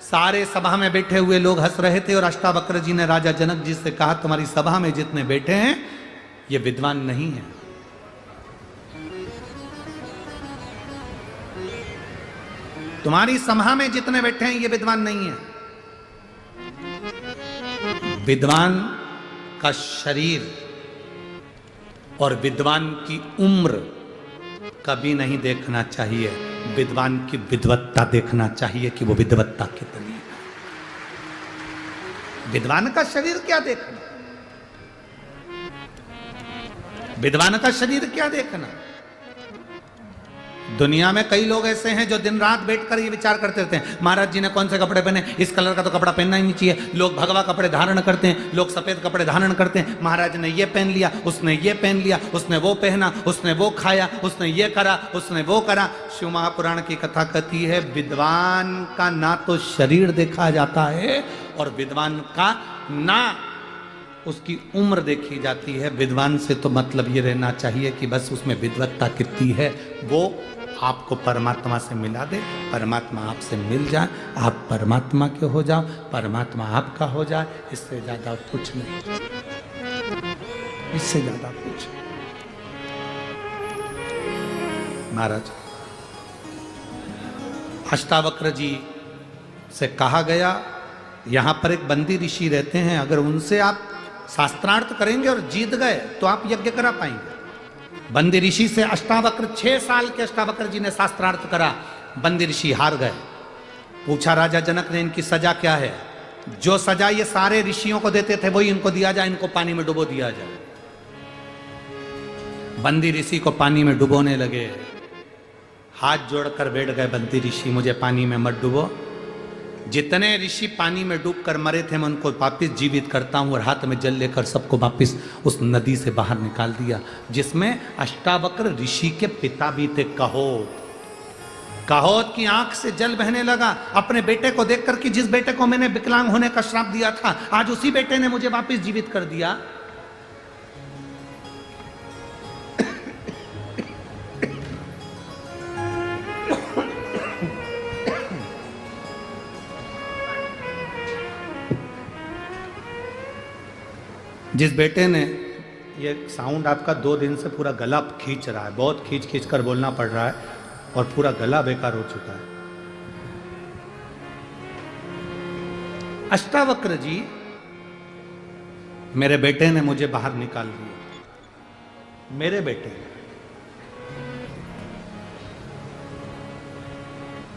सारे सभा में बैठे हुए लोग हंस रहे थे और अष्टावक्र जी ने राजा जनक जी से कहा, तुम्हारी सभा में जितने बैठे हैं ये विद्वान नहीं है। तुम्हारी सभा में जितने बैठे हैं ये विद्वान नहीं है। विद्वान का शरीर और विद्वान की उम्र कभी नहीं देखना चाहिए। विद्वान की विद्वत्ता देखना चाहिए कि वो विद्वत्ता कितनी है। विद्वान का शरीर क्या देखना, विद्वान का शरीर क्या देखना। दुनिया में कई लोग ऐसे हैं जो दिन रात बैठकर ये विचार करते रहते हैं, महाराज जी ने कौन से कपड़े पहने, इस कलर का तो कपड़ा पहनना ही नहीं चाहिए। लोग भगवा कपड़े धारण करते हैं, लोग सफेद कपड़े धारण करते हैं। महाराज ने ये पहन लिया, उसने ये पहन लिया, उसने वो पहना, उसने वो खाया, उसने ये करा, उसने वो करा। शिव महापुराण की कथा कहती है विद्वान का ना तो शरीर देखा जाता है और विद्वान का ना उसकी उम्र देखी जाती है। विद्वान से तो मतलब ये रहना चाहिए कि बस उसमें विद्वत्ता कितनी है, वो आपको परमात्मा से मिला दे, परमात्मा आपसे मिल जाए, आप परमात्मा के हो जाओ, परमात्मा आपका हो जाए। इससे ज्यादा कुछ नहीं, इससे ज्यादा कुछ। महाराज अष्टावक्र जी से कहा गया, यहां पर एक बंदी ऋषि रहते हैं, अगर उनसे आप शास्त्रार्थ करेंगे और जीत गए तो आप यज्ञ करा पाएंगे। बंदी ऋषि से अष्टावक्र 6 साल के अष्टावक्र जी ने शास्त्रार्थ करा, बंदी ऋषि हार गए। पूछा राजा जनक ने इनकी सजा क्या है। जो सजा ये सारे ऋषियों को देते थे वही इनको दिया जाए, इनको पानी में डुबो दिया जाए। बंदी ऋषि को पानी में डुबोने लगे, हाथ जोड़कर बैठ गए बंदी ऋषि, मुझे पानी में मत डुबो। जितने ऋषि पानी में डूबकर मरे थे मैं उनको वापिस जीवित करता हूं और हाथ में जल लेकर सबको वापिस उस नदी से बाहर निकाल दिया, जिसमें अष्टावक्र ऋषि के पिता भी थे कहोद। कहोद की आंख से जल बहने लगा अपने बेटे को देखकर कि जिस बेटे को मैंने विकलांग होने का श्राप दिया था, आज उसी बेटे ने मुझे वापिस जीवित कर दिया। जिस बेटे ने, ये साउंड आपका 2 दिन से पूरा गला खींच रहा है, बहुत खींच खींच कर बोलना पड़ रहा है और पूरा गला बेकार हो चुका है। अष्टावक्र जी मेरे बेटे ने मुझे बाहर निकाल दिया, मेरे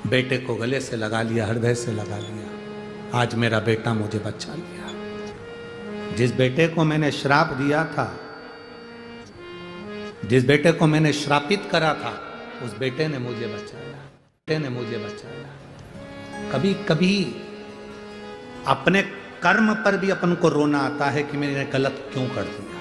बेटे को गले से लगा लिया, हृदय से लगा लिया। आज मेरा बेटा मुझे बचा लिया। जिस बेटे को मैंने श्राप दिया था, जिस बेटे को मैंने श्रापित करा था, उस बेटे ने मुझे बचाया, बेटे ने मुझे बचाया। कभी कभी अपने कर्म पर भी अपन को रोना आता है कि मैंने गलत क्यों कर दिया।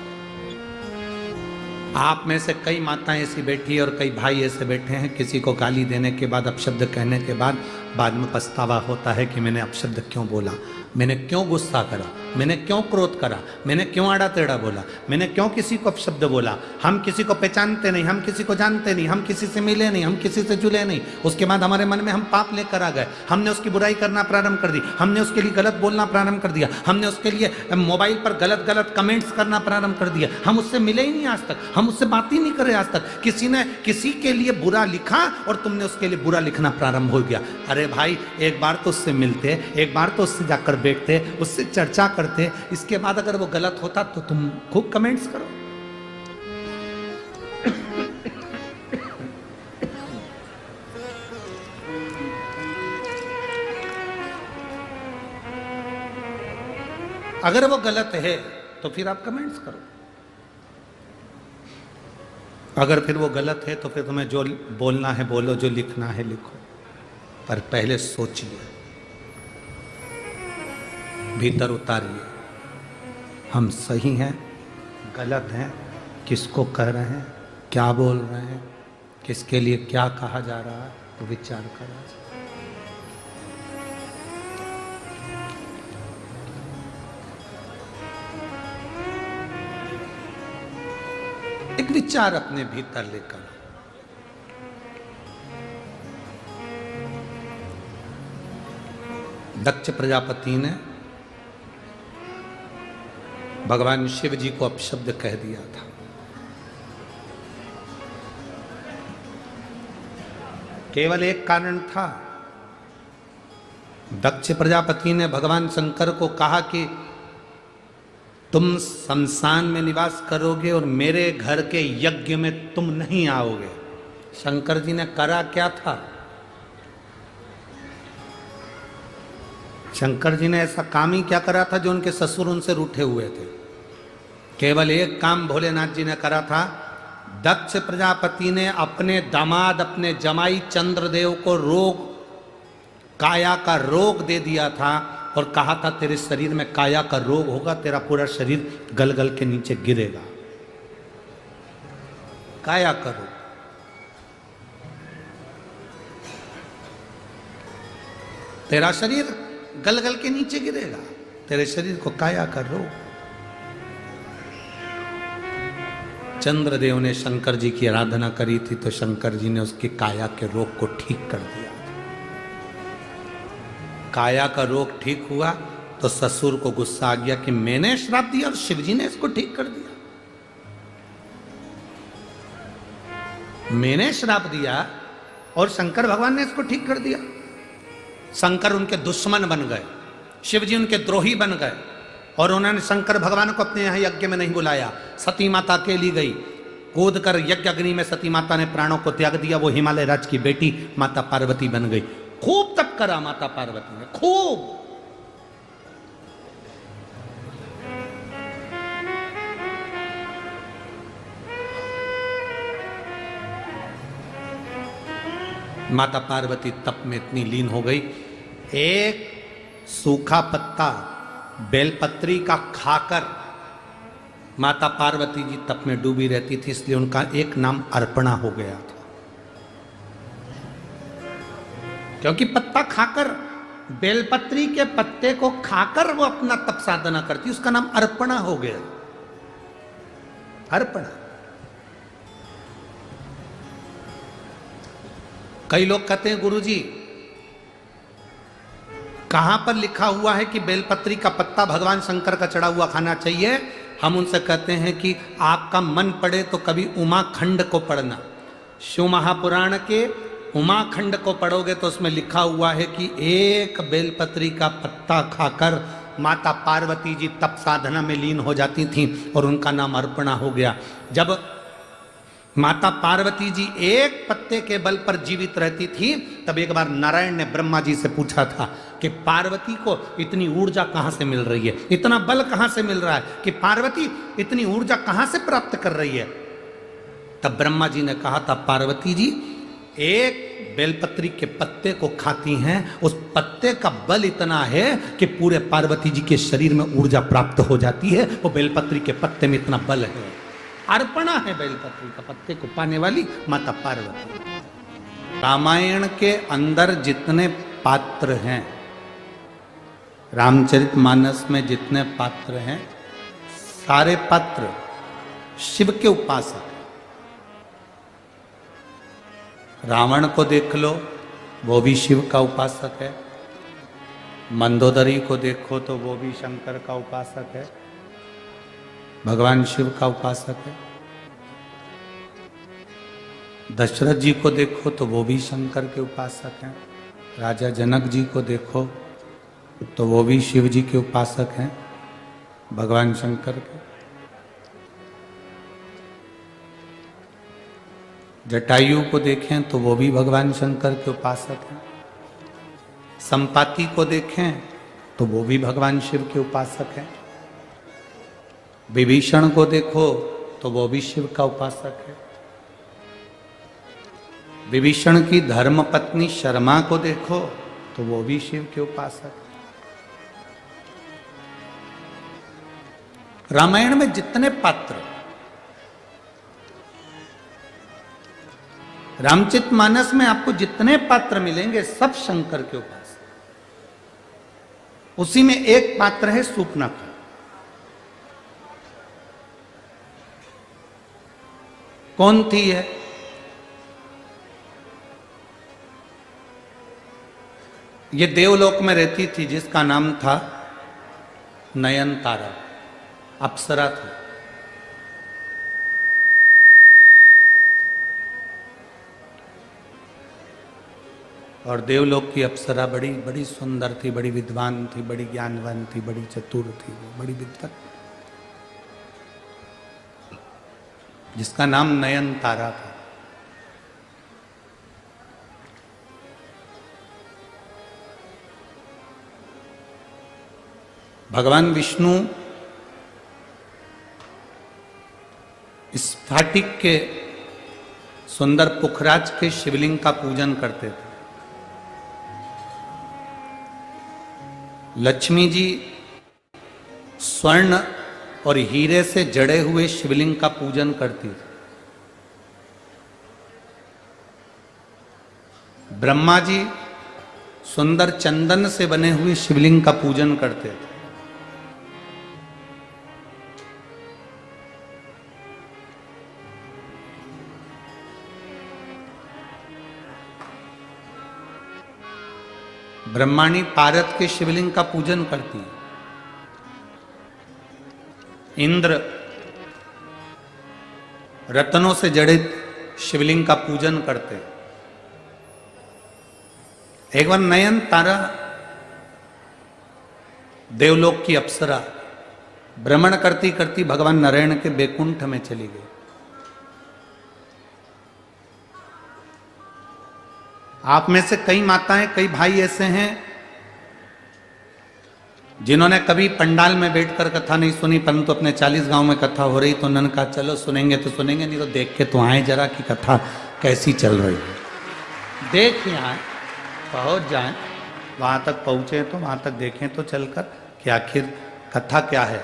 आप में से कई माताएं ऐसी बैठी और कई भाई ऐसे बैठे हैं, किसी को गाली देने के बाद, अपशब्द कहने के बाद में पछतावा होता है कि मैंने अपशब्द क्यों बोला, मैंने क्यों गुस्सा करा, मैंने क्यों क्रोध करा, मैंने क्यों आड़ा टेढ़ा बोला, मैंने क्यों किसी को अपशब्द बोला। हम किसी को पहचानते नहीं, हम किसी को जानते नहीं, हम किसी से मिले नहीं, हम किसी से जुले नहीं, उसके बाद हमारे मन में हम पाप लेकर आ गए, हमने उसकी बुराई करना प्रारंभ कर दी, हमने उसके लिए गलत बोलना प्रारंभ कर दिया, हमने उसके लिए मोबाइल पर गलत गलत कमेंट्स करना प्रारंभ कर दिया। हम उससे मिले ही नहीं आज तक, हम उससे बात ही नहीं करे आज तक। किसी ने किसी के लिए बुरा लिखा और तुमने उसके लिए बुरा लिखना प्रारंभ हो गया। अरे भाई, एक बार तो उससे मिलते, एक बार तो उससे जाकर बैठते, उससे चर्चा करते, इसके बाद अगर वो गलत होता तो तुम खूब कमेंट्स करो। अगर वो गलत है तो फिर आप कमेंट्स करो, अगर फिर वो गलत है तो फिर तुम्हें जो बोलना है बोलो, जो लिखना है लिखो, पर पहले सोचिए, भीतर उतारिए, हम सही हैं, गलत हैं, किसको कह रहे हैं, क्या बोल रहे हैं, किसके लिए क्या कहा जा रहा है, तो विचार करा। एक विचार अपने भीतर लेकर दक्ष प्रजापति ने भगवान शिव जी को अपशब्द कह दिया था। केवल एक कारण था, दक्ष प्रजापति ने भगवान शंकर को कहा कि तुम शमशान में निवास करोगे और मेरे घर के यज्ञ में तुम नहीं आओगे। शंकर जी ने करा क्या था? शंकर जी ने ऐसा काम ही क्या करा था जो उनके ससुर उनसे रूठे हुए थे? केवल एक काम भोलेनाथ जी ने करा था। दक्ष प्रजापति ने अपने दामाद, अपने जमाई चंद्रदेव को रोग, काया का रोग दे दिया था और कहा था तेरे शरीर में काया का रोग होगा, तेरा पूरा शरीर गल गल के नीचे गिरेगा। काया का रोग। तेरा शरीर गल गल के नीचे गिरेगा, तेरे शरीर को काया का रोग। चंद्रदेव ने शंकर जी की आराधना करी थी तो शंकर जी ने उसकी काया के रोग को ठीक कर दिया। काया का रोग ठीक हुआ तो ससुर को गुस्सा आ गया कि मैंने श्राप दिया और शिवजी ने इसको ठीक कर दिया। मैंने श्राप दिया और शंकर भगवान ने इसको ठीक कर दिया। शंकर उनके दुश्मन बन गए, शिवजी उनके द्रोही बन गए और उन्होंने शंकर भगवान को अपने यहां यज्ञ में नहीं बुलाया। सती माता अकेली गई, कूद कर यज्ञ अग्नि में सती माता ने प्राणों को त्याग दिया। वो हिमालय राज की बेटी माता पार्वती बन गई। खूब तप करा माता पार्वती ने, खूब। माता पार्वती तप में इतनी लीन हो गई, एक सूखा पत्ता बेलपत्री का खाकर माता पार्वती जी तप में डूबी रहती थी, इसलिए उनका एक नाम अर्पणा हो गया था। क्योंकि पत्ता खाकर, बेलपत्री के पत्ते को खाकर वो अपना तप साधना करती, उसका नाम अर्पणा हो गया। अर्पणा। कई लोग कहते हैं गुरुजी कहां पर लिखा हुआ है कि बेलपत्री का पत्ता भगवान शंकर का चढ़ा हुआ खाना चाहिए? हम उनसे कहते हैं कि आपका मन पड़े तो कभी उमाखंड को पढ़ना। शिव महापुराण के उमाखंड को पढ़ोगे तो उसमें लिखा हुआ है कि एक बेलपत्री का पत्ता खाकर माता पार्वती जी तप साधना में लीन हो जाती थीं और उनका नाम अर्पणा हो गया। जब माता पार्वती जी एक पत्ते के बल पर जीवित रहती थी, तब एक बार नारायण ने ब्रह्मा जी से पूछा था कि पार्वती को इतनी ऊर्जा कहां से मिल रही है, इतना बल कहां से मिल रहा है, कि पार्वती इतनी ऊर्जा कहां से प्राप्त कर रही है। तब ब्रह्मा जी ने कहा था, पार्वती जी एक बेलपत्री के पत्ते को खाती हैं, उस पत्ते का बल इतना है कि पूरे पार्वती जी के शरीर में ऊर्जा प्राप्त हो जाती है। वो बेलपत्री के पत्ते में इतना बल है। अर्पणा है बेलपत्री का पत्ते को पाने वाली माता पार्वती। रामायण के अंदर जितने पात्र हैं, रामचरितमानस में जितने पात्र हैं, सारे पात्र शिव के उपासक। रावण को देख लो, वो भी शिव का उपासक है। मंदोदरी को देखो तो वो भी शंकर का उपासक है, भगवान शिव का उपासक है। दशरथ जी को देखो तो वो भी शंकर के उपासक हैं। राजा जनक जी को देखो तो वो भी शिव जी के उपासक हैं, भगवान शंकर के। जटायु को देखें तो वो भी भगवान शंकर के उपासक हैं। संपाति को देखें तो वो भी भगवान शिव के उपासक हैं। विभीषण को देखो तो वो भी शिव का उपासक है। विभीषण की धर्म पत्नी शर्मा को देखो तो वो भी शिव के उपासक है। रामायण में जितने पात्र, रामचरितमानस में आपको जितने पात्र मिलेंगे सब शंकर के उपासक। उसी में एक पात्र है शूर्पणखा। कौन थी है? ये देवलोक में रहती थी, जिसका नाम था नयनतारा, अप्सरा थी। और देवलोक की अप्सरा बड़ी बड़ी सुंदर थी, बड़ी विद्वान थी, बड़ी ज्ञानवान थी, बड़ी चतुर थी, बड़ी विद्वत, जिसका नाम नयनतारा था। भगवान विष्णु स्फाटिक के सुंदर पुखराज के शिवलिंग का पूजन करते थे। लक्ष्मी जी स्वर्ण और हीरे से जड़े हुए शिवलिंग का पूजन करती थी। ब्रह्मा जी सुंदर चंदन से बने हुए शिवलिंग का पूजन करते थे। ब्रह्माणी पारत के शिवलिंग का पूजन करती है। इंद्र रत्नों से जड़ित शिवलिंग का पूजन करते हैं। एक बार नयनतारा देवलोक की अप्सरा भ्रमण करती करती भगवान नारायण के बैकुंठ में चली गई। आप में से कई माताएं, कई भाई ऐसे हैं जिन्होंने कभी पंडाल में बैठकर कथा नहीं सुनी, परंतु अपने 40 गांव में कथा हो रही तो उन्होंने कहा चलो सुनेंगे तो सुनेंगे, नहीं तो देख के तो आए जरा कि कथा कैसी चल रही है। देख आए, पहुंच जाए, वहां तक पहुंचे तो वहां तक देखें तो चलकर कि आखिर कथा क्या है,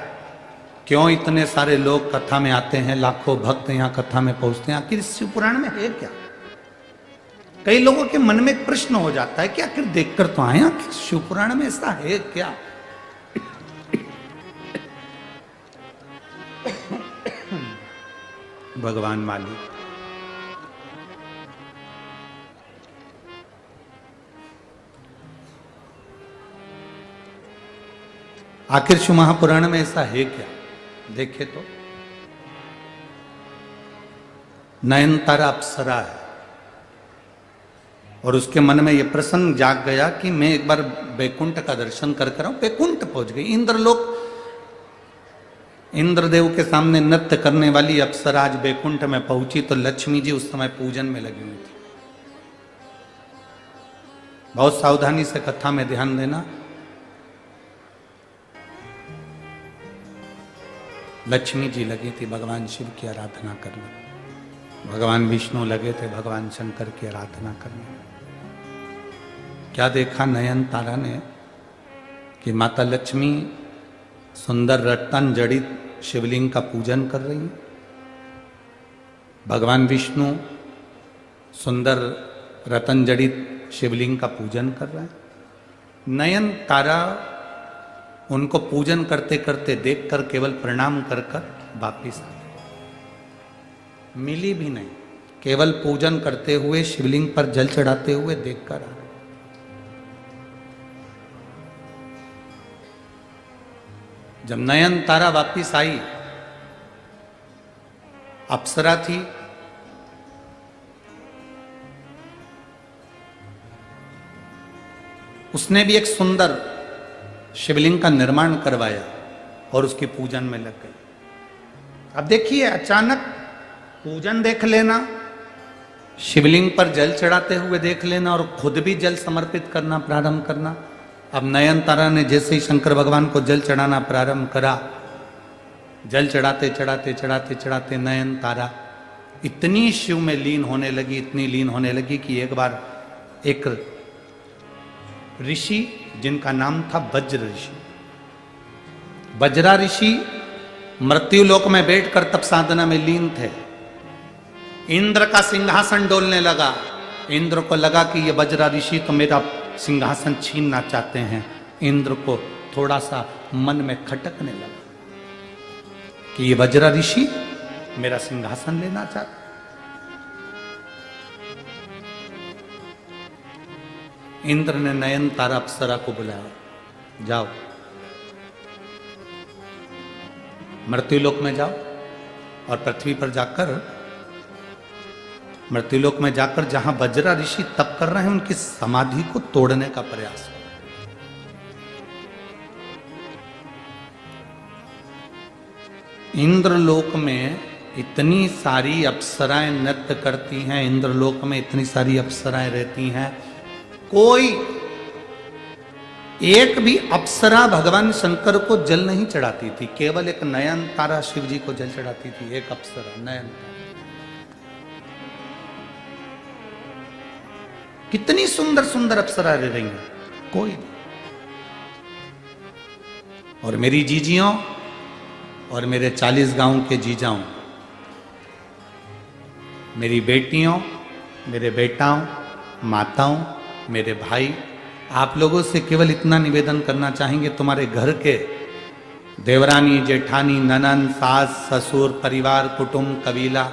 क्यों इतने सारे लोग कथा में आते हैं, लाखों भक्त यहाँ कथा में पहुंचते हैं, आखिर शिव पुराण में है क्या। कई लोगों के मन में एक प्रश्न हो जाता है कि आखिर देखकर तो आए, आखिर शिव पुराण में ऐसा है क्या। भगवान मालिक आखिर शिव महापुराण में ऐसा है क्या। देखे तो नयनतारा अप्सरा है, और उसके मन में यह प्रसंग जाग गया कि मैं एक बार बैकुंठ का दर्शन कर कर आऊं। बैकुंठ पहुंच गई। इंद्रलोक, इंद्रदेव के सामने नृत्य करने वाली अप्सरा आज बैकुंठ में पहुंची तो लक्ष्मी जी उस समय पूजन में लगी हुई थी। बहुत सावधानी से कथा में ध्यान देना। लक्ष्मी जी लगी थी भगवान शिव की आराधना करने, भगवान विष्णु लगे थे भगवान शंकर की आराधना करने। क्या देखा नयन तारा ने कि माता लक्ष्मी सुंदर रत्न जड़ित शिवलिंग का पूजन कर रही है, भगवान विष्णु सुंदर रतन जड़ित शिवलिंग का पूजन कर रहे हैं। नयन तारा उनको पूजन करते करते देखकर केवल प्रणाम कर कर वापिस आ गई। मिली भी नहीं, केवल पूजन करते हुए शिवलिंग पर जल चढ़ाते हुए देखकर आ गई। जब नयन तारा वापिस आई, अप्सरा थी, उसने भी एक सुंदर शिवलिंग का निर्माण करवाया और उसके पूजन में लग गई। अब देखिए, अचानक पूजन देख लेना, शिवलिंग पर जल चढ़ाते हुए देख लेना और खुद भी जल समर्पित करना प्रारंभ करना। अब नयन तारा ने जैसे ही शंकर भगवान को जल चढ़ाना प्रारंभ करा, जल चढ़ाते चढ़ाते चढ़ाते चढ़ाते नयन तारा इतनी शिव में लीन होने लगी, इतनी लीन होने लगी कि एक बार एक ऋषि जिनका नाम था वज्र ऋषि, वज्रा ऋषि मृत्यु लोक में बैठकर तप साधना में लीन थे। इंद्र का सिंहासन डोलने लगा। इंद्र को लगा कि ये वज्रा ऋषि तो मेरा सिंहासन छीनना चाहते हैं। इंद्र को थोड़ा सा मन में खटकने लगा कि ये वज्रा ऋषि मेरा सिंहासन लेना चाहते। इंद्र ने नयन तारा अप्सरा को बुलाया, जाओ मृत्युलोक में जाओ और पृथ्वी पर जाकर, मृत्युलोक में जाकर जहां वज्रा ऋषि तप कर रहे हैं उनकी समाधि को तोड़ने का प्रयास करो। इंद्रलोक में इतनी सारी अप्सराएं नृत्य करती हैं, इंद्रलोक में इतनी सारी अप्सराएं रहती हैं, कोई एक भी अप्सरा भगवान शंकर को जल नहीं चढ़ाती थी। केवल एक नयन तारा शिव जी को जल चढ़ाती थी, एक अप्सरा नयन तारा। कितनी सुंदर सुंदर अप्सरा रह रही हैं, कोई नहीं। और मेरी जीजियों और मेरे 40 गांव के जीजाओं, मेरी बेटियों, मेरे बेटाओं, माताओं, मेरे भाई, आप लोगों से केवल इतना निवेदन करना चाहेंगे, तुम्हारे घर के देवरानी, जेठानी, ननन, सास, ससुर, परिवार, कुटुंब, कबीला,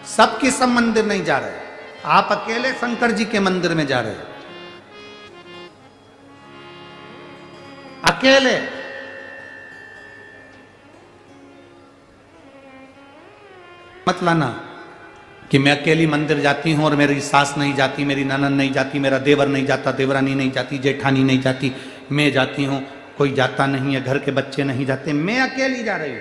सबके सब मंदिर नहीं जा रहे। आप अकेले शंकर जी के मंदिर में जा रहे हो, अकेले। मत लाना कि मैं अकेली मंदिर जाती हूं और मेरी सास नहीं जाती, मेरी ननन नहीं जाती, मेरा देवर नहीं जाता, देवरानी नहीं जाती, जेठानी नहीं जाती, मैं जाती हूं, कोई जाता नहीं है, घर के बच्चे नहीं जाते, मैं अकेली जा रही हूं।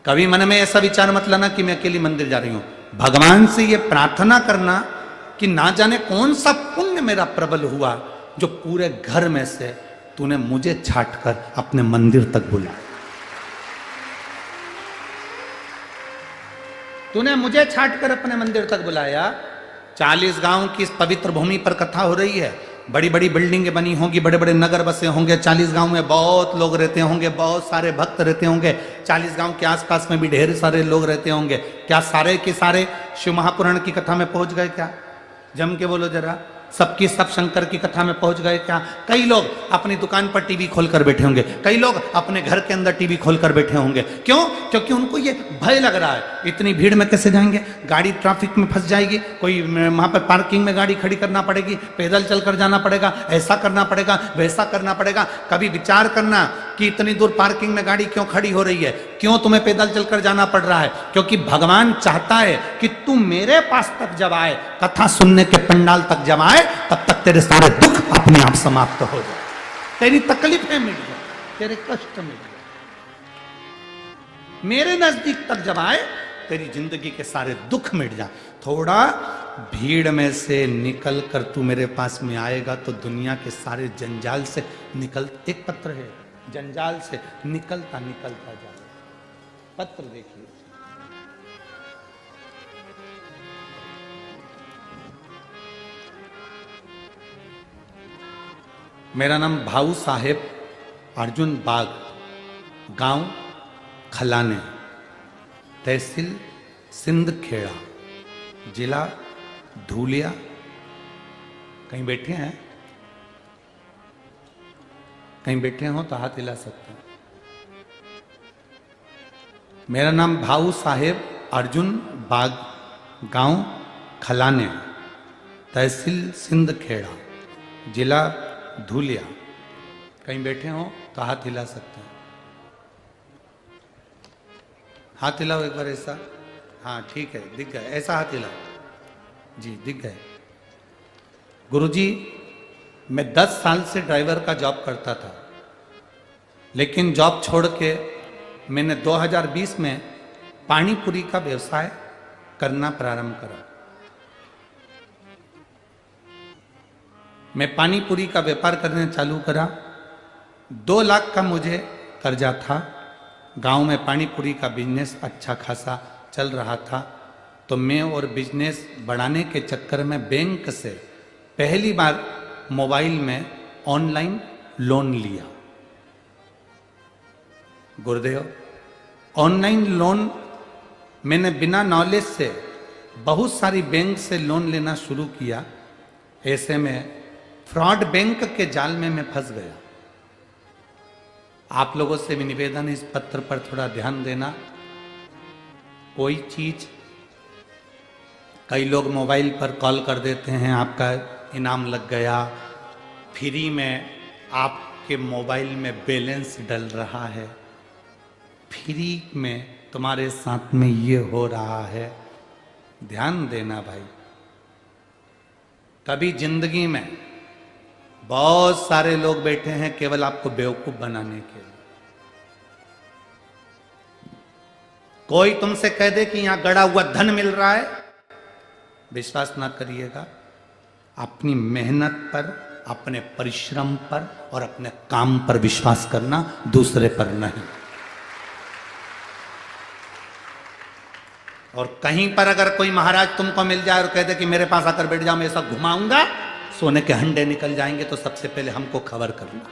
कभी मन में ऐसा विचार मत लाना कि मैं अकेली मंदिर जा रही हूं। भगवान से ये प्रार्थना करना कि ना जाने कौन सा पुण्य मेरा प्रबल हुआ जो पूरे घर में से तूने मुझे छांटकर अपने मंदिर तक बुलाया। तूने मुझे छांटकर अपने मंदिर तक बुलाया। 40 गांव की इस पवित्र भूमि पर कथा हो रही है। बड़ी बड़ी बिल्डिंगें बनी होंगी, बड़े बड़े नगर बसे होंगे, 40 गांव में बहुत लोग रहते होंगे, बहुत सारे भक्त रहते होंगे, 40 गांव के आसपास में भी ढेर सारे लोग रहते होंगे। क्या सारे के सारे शिव महापुराण की कथा में पहुंच गए? क्या जम के बोलो जरा, सबकी सब शंकर की कथा में पहुंच गए क्या? कई लोग अपनी दुकान पर टीवी खोलकर बैठे होंगे, कई लोग अपने घर के अंदर टीवी खोलकर बैठे होंगे। क्यों? क्योंकि उनको ये भय लग रहा है, इतनी भीड़ में कैसे जाएंगे, गाड़ी ट्रैफिक में फंस जाएगी, कोई वहां पर पार्किंग में गाड़ी खड़ी करना पड़ेगी, पैदल चलकर जाना पड़ेगा, ऐसा करना पड़ेगा, वैसा करना पड़ेगा। कभी विचार करना कि इतनी दूर पार्किंग में गाड़ी क्यों खड़ी हो रही है, क्यों तुम्हें पैदल चलकर जाना पड़ रहा है? क्योंकि भगवान चाहता है कि तू मेरे पास तक जब आए, कथा सुनने के पंडाल तक जब आए, तब तक तेरे सारे दुख अपने आप समाप्त हो जाए, तेरी तकलीफें मिट जाए, तेरे कष्ट मिट जाए। मेरे नजदीक तक जब आए, तेरी जिंदगी के सारे दुख मिट जाए। थोड़ा भीड़ में से निकल कर तू मेरे पास में आएगा तो दुनिया के सारे जंजाल से निकल, एक पत्र है, जंजाल से निकलता निकलता जाए। पत्र देखिए, मेरा नाम भाऊ साहेब अर्जुन बाग, गांव खलाने, तहसील सिंदखेड़ा, जिला धूलिया। कहीं बैठे हैं? कहीं बैठे हो तो हाथ हिला सकते हैं। मेरा नाम भाऊ साहेब अर्जुन बाग, गांव खलाने, तहसील सिंदखेड़ा, जिला धूलिया। कहीं बैठे हो तो हाथ हिला सकते हैं। हाथ हिलाओ एक बार ऐसा। हाँ ठीक है, दिख गए, ऐसा हाथ हिलाओ जी, दिख गए। गुरुजी, मैं 10 साल से ड्राइवर का जॉब करता था, लेकिन जॉब छोड़ के मैंने 2020 में पानीपुरी का व्यवसाय करना प्रारंभ करा। मैं पानीपुरी का व्यापार करने चालू करा। 2 लाख का मुझे कर्जा था। गांव में पानीपुरी का बिजनेस अच्छा खासा चल रहा था, तो मैं और बिजनेस बढ़ाने के चक्कर में बैंक से पहली बार मोबाइल में ऑनलाइन लोन लिया। गुरुदेव, ऑनलाइन लोन मैंने बिना नॉलेज से बहुत सारी बैंक से लोन लेना शुरू किया। ऐसे में फ्रॉड बैंक के जाल में मैं फंस गया। आप लोगों से भी निवेदन है, इस पत्र पर थोड़ा ध्यान देना। कोई चीज, कई लोग मोबाइल पर कॉल कर देते हैं, आपका इनाम लग गया, फ्री में आपके मोबाइल में बैलेंस डल रहा है, फ्री में तुम्हारे साथ में ये हो रहा है। ध्यान देना भाई, कभी जिंदगी में बहुत सारे लोग बैठे हैं केवल आपको बेवकूफ बनाने के लिए। कोई तुमसे कह दे कि यहां गड़ा हुआ धन मिल रहा है, विश्वास ना करिएगा। अपनी मेहनत पर, अपने परिश्रम पर और अपने काम पर विश्वास करना, दूसरे पर नहीं। और कहीं पर अगर कोई महाराज तुमको मिल जाए और कह दे कि मेरे पास आकर बैठ जाओ, मैं ऐसा घुमाऊंगा, सोने के हंडे निकल जाएंगे, तो सबसे पहले हमको खबर करना।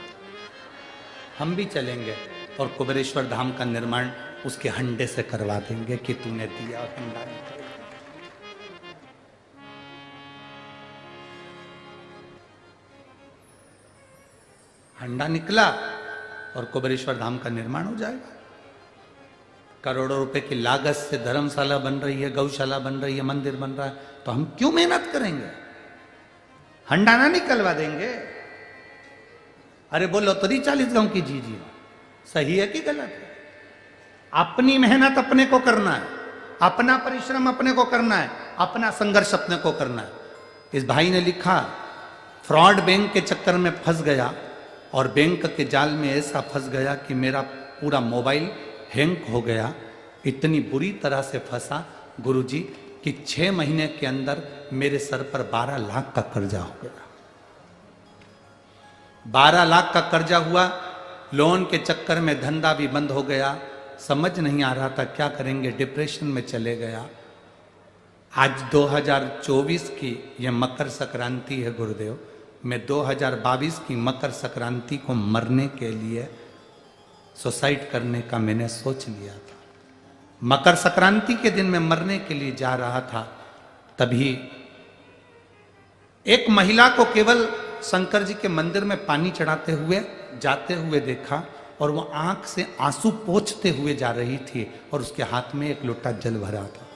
हम भी चलेंगे और कुबेरेश्वर धाम का निर्माण उसके हंडे से करवा देंगे कि तूने दिया और हंडा निकल। हंडा निकला और कुबेरेश्वर धाम का निर्माण हो जाएगा। करोड़ों रुपए की लागत से धर्मशाला बन रही है, गौशाला बन रही है, मंदिर बन रहा है, तो हम क्यों मेहनत करेंगे? हंडा ना निकलवा देंगे? अरे बोलो तो 40 गांव की जी सही है कि गलत है? अपनी मेहनत अपने को करना है, अपना परिश्रम अपने को करना है, अपना संघर्ष अपने को करना है। इस भाई ने लिखा, फ्रॉड बैंक के चक्कर में फंस गया और बैंक के जाल में ऐसा फंस गया कि मेरा पूरा मोबाइल हैंग हो गया। इतनी बुरी तरह से फंसा गुरुजी कि 6 महीने के अंदर मेरे सर पर 12 लाख का कर्जा हो गया। 12 लाख का कर्जा हुआ। लोन के चक्कर में धंधा भी बंद हो गया। समझ नहीं आ रहा था क्या करेंगे, डिप्रेशन में चले गया। आज 2024 की यह मकर संक्रांति है गुरुदेव। मैं 2022 की मकर संक्रांति को मरने के लिए सुसाइड करने का मैंने सोच लिया था। मकर संक्रांति के दिन मैं मरने के लिए जा रहा था, तभी एक महिला को केवल शंकर जी के मंदिर में पानी चढ़ाते हुए जाते हुए देखा और वो आंख से आंसू पोंछते हुए जा रही थी और उसके हाथ में एक लोटा जल भरा था।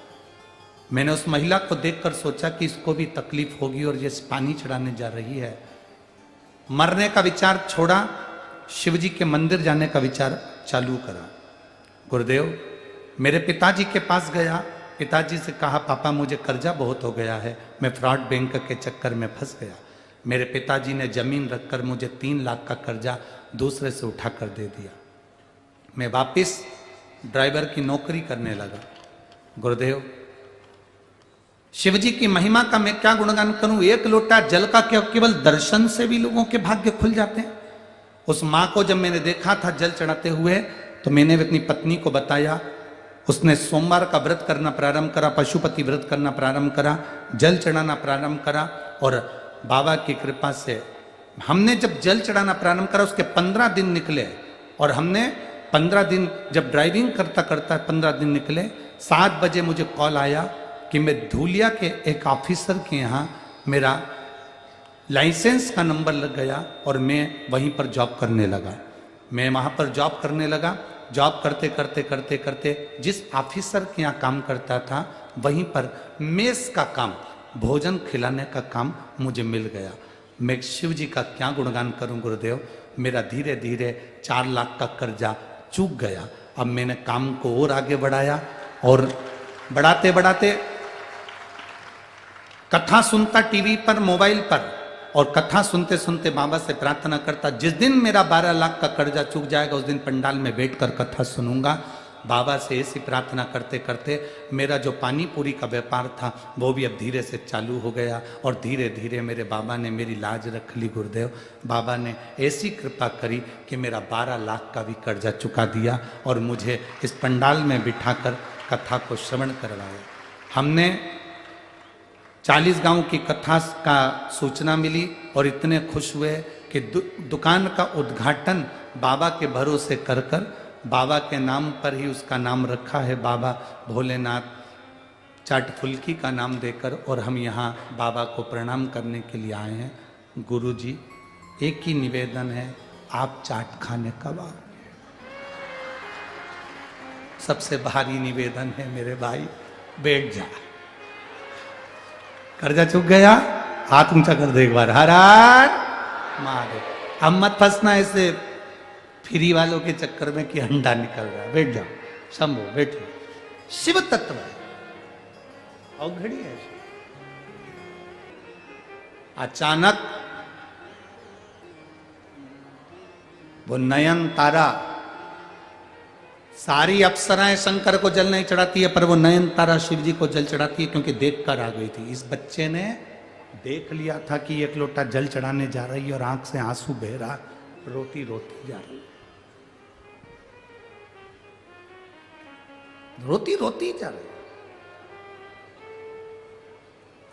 मैंने उस महिला को देखकर सोचा कि इसको भी तकलीफ होगी और ये पानी चढ़ाने जा रही है। मरने का विचार छोड़ा शिव जी के मंदिर जाने का विचार चालू करा। गुरुदेव, मेरे पिताजी के पास गया, पिताजी से कहा पापा मुझे कर्जा बहुत हो गया है, मैं फ्रॉड बैंक के चक्कर में फंस गया। मेरे पिताजी ने जमीन रखकर मुझे 3 लाख का कर्जा दूसरे से उठा कर दे दिया। मैं वापिस ड्राइवर की नौकरी करने लगा। गुरुदेव, शिव जी की महिमा का मैं क्या गुणगान करूं? एक लोटा जल का केवल दर्शन से भी लोगों के भाग्य खुल जाते हैं। उस मां को जब मैंने देखा था जल चढ़ाते हुए, तो मैंने अपनी पत्नी को बताया। उसने सोमवार का व्रत करना प्रारंभ करा, पशुपति व्रत करना प्रारंभ करा, जल चढ़ाना प्रारंभ करा, और बाबा की कृपा से हमने जब जल चढ़ाना प्रारंभ करा उसके 15 दिन निकले, और हमने 15 दिन जब ड्राइविंग करता करता 15 दिन निकले। 7 बजे मुझे कॉल आया कि मैं धूलिया के एक ऑफिसर के यहाँ मेरा लाइसेंस का नंबर लग गया और मैं वहीं पर जॉब करने लगा। मैं वहाँ पर जॉब करने लगा। जॉब करते करते करते करते जिस ऑफिसर के यहाँ काम करता था वहीं पर मेस का काम, भोजन खिलाने का काम मुझे मिल गया। मैं शिव जी का क्या गुणगान करूं गुरुदेव। मेरा धीरे धीरे 4 लाख का कर्जा चूक गया। अब मैंने काम को और आगे बढ़ाया, और बढ़ाते बढ़ाते कथा सुनता टीवी पर, मोबाइल पर, और कथा सुनते सुनते बाबा से प्रार्थना करता, जिस दिन मेरा 12 लाख का कर्जा चूक जाएगा उस दिन पंडाल में बैठकर कथा सुनूंगा। बाबा से ऐसी प्रार्थना करते करते मेरा जो पानी पूरी का व्यापार था वो भी अब धीरे से चालू हो गया, और धीरे धीरे मेरे बाबा ने मेरी लाज रख ली। गुरुदेव, बाबा ने ऐसी कृपा करी कि मेरा 12 लाख का भी कर्जा चुका दिया, और मुझे इस पंडाल में बिठाकर कथा को श्रवण करवाया। हमने 40 गांव की कथा का सूचना मिली, और इतने खुश हुए कि दुकान का उद्घाटन बाबा के भरोसे कर कर, बाबा के नाम पर ही उसका नाम रखा है, बाबा भोलेनाथ चाट फुल्की का नाम देकर, और हम यहाँ बाबा को प्रणाम करने के लिए आए हैं। गुरुजी, एक ही निवेदन है, आप चाट खाने कब आओ? सबसे भारी निवेदन है मेरे भाई, बैठ जा। कर्जा चुक गया, हाथ ऊंचा कर दे एक बार, हर हर महादेव। अब मत फंसना ऐसे फ्री वालों के चक्कर में कि अंडा निकल रहा है। बैठ जाओ, शंभो बैठो। शिव तत्व है, अवघड़ी है। अचानक वो नयन तारा, सारी अप्सराएं शंकर को जल नहीं चढ़ाती है, पर वो नयन तारा शिव जी को जल चढ़ाती है, क्योंकि देख कर आ गई थी। इस बच्चे ने देख लिया था कि एक लोटा जल चढ़ाने जा रही है, और आंख से आंसू बह रहा, रोती रोती जा रही, रोती रोती जा रही।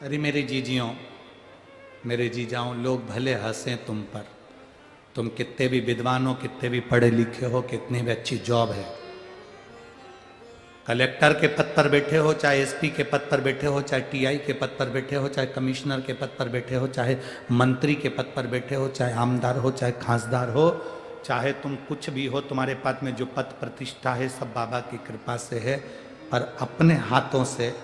अरे मेरे जीजियों, मेरे जीजाओं, लोग भले हंसें तुम पर, तुम कितने भी विद्वान हो, कितने भी पढ़े लिखे हो, कितनी भी अच्छी जॉब है, कलेक्टर के पद पर बैठे हो, चाहे एसपी के पद पर बैठे हो, चाहे टीआई के पद पर बैठे हो, चाहे कमिश्नर के पद पर बैठे हो, चाहे मंत्री के पद पर बैठे हो, चाहे आमदार हो, चाहे खासदार हो, चाहे तुम कुछ भी हो, तुम्हारे पास में जो पद प्रतिष्ठा है सब बाबा की कृपा से है। पर अपने हाथों से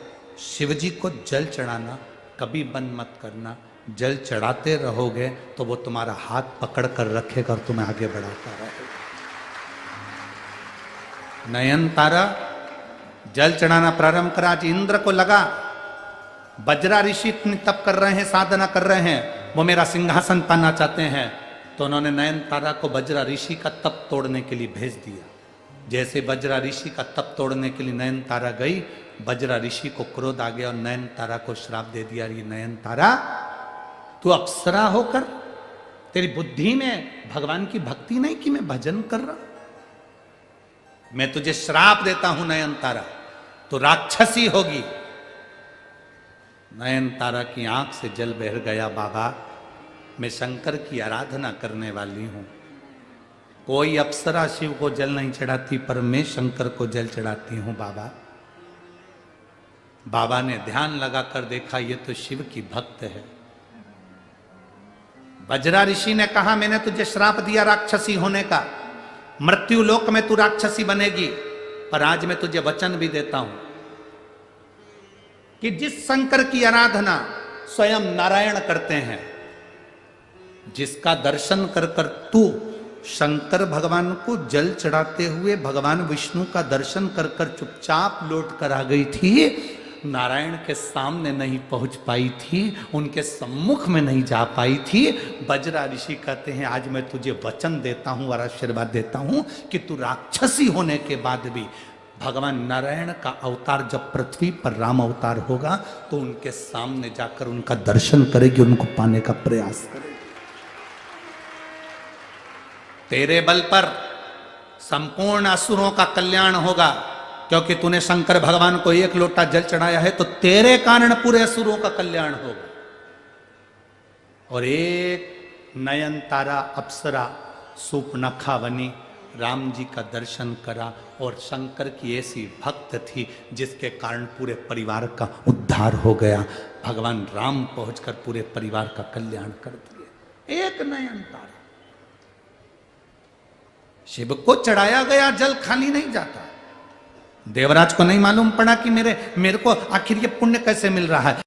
शिव जी को जल चढ़ाना कभी बंद मत करना। जल चढ़ाते रहोगे तो वो तुम्हारा हाथ पकड़ कर रखेगा और तुम्हें आगे बढ़ाता रहेगा। नयन तारा जल चढ़ाना प्रारंभ करा। आज इंद्र को लगा वज्रा ऋषि इतनी तप कर रहे हैं, साधना कर रहे हैं, वो मेरा सिंहासन पाना चाहते हैं, तो उन्होंने नयन तारा को वज्रा ऋषि का तप तोड़ने के लिए भेज दिया। जैसे वज्रा ऋषि का तप तोड़ने के लिए नयन तारा गई, वज्रा ऋषि को क्रोध आ गया और नयन तारा को श्राप दे दिया, ये नयन तारा तू अप्सरा होकर तेरी बुद्धि में भगवान की भक्ति नहीं कि मैं भजन कर रहा, मैं तुझे श्राप देता हूं नयन तारा, तो राक्षसी होगी। नयन तारा की आंख से जल बह गया। बाबा, मैं शंकर की आराधना करने वाली हूं, कोई अप्सरा शिव को जल नहीं चढ़ाती, पर मैं शंकर को जल चढ़ाती हूं बाबा। बाबा ने ध्यान लगाकर देखा, ये तो शिव की भक्त है। वज्रा ऋषि ने कहा, मैंने तुझे श्राप दिया राक्षसी होने का, मृत्यु लोक में तू राक्षसी बनेगी, पर आज मैं तुझे वचन भी देता हूं कि जिस शंकर की आराधना स्वयं नारायण करते हैं, जिसका दर्शन कर कर तू शंकर भगवान को जल चढ़ाते हुए भगवान विष्णु का दर्शन कर कर चुपचाप लौट कर आ गई थी, नारायण के सामने नहीं पहुंच पाई थी, उनके सम्मुख में नहीं जा पाई थी। बजरा ऋषि कहते हैं आज मैं तुझे वचन देता हूं और आशीर्वाद देता हूं कि तू राक्षसी होने के बाद भी भगवान नारायण का अवतार जब पृथ्वी पर राम अवतार होगा तो उनके सामने जाकर उनका दर्शन करेगी, उनको पाने का प्रयास करेगी। तेरे बल पर संपूर्ण असुरों का कल्याण होगा, क्योंकि तूने शंकर भगवान को एक लोटा जल चढ़ाया है, तो तेरे कारण पूरे असुरों का कल्याण होगा। और एक नयन तारा अप्सरा सूपनखा बनी, राम जी का दर्शन करा, और शंकर की ऐसी भक्त थी जिसके कारण पूरे परिवार का उद्धार हो गया। भगवान राम पहुंचकर पूरे परिवार का कल्याण कर दिए। एक नयन तारा, शिव को चढ़ाया गया जल खाली नहीं जाता। देवराज को नहीं मालूम पड़ा कि मेरे को आखिर ये पुण्य कैसे मिल रहा है।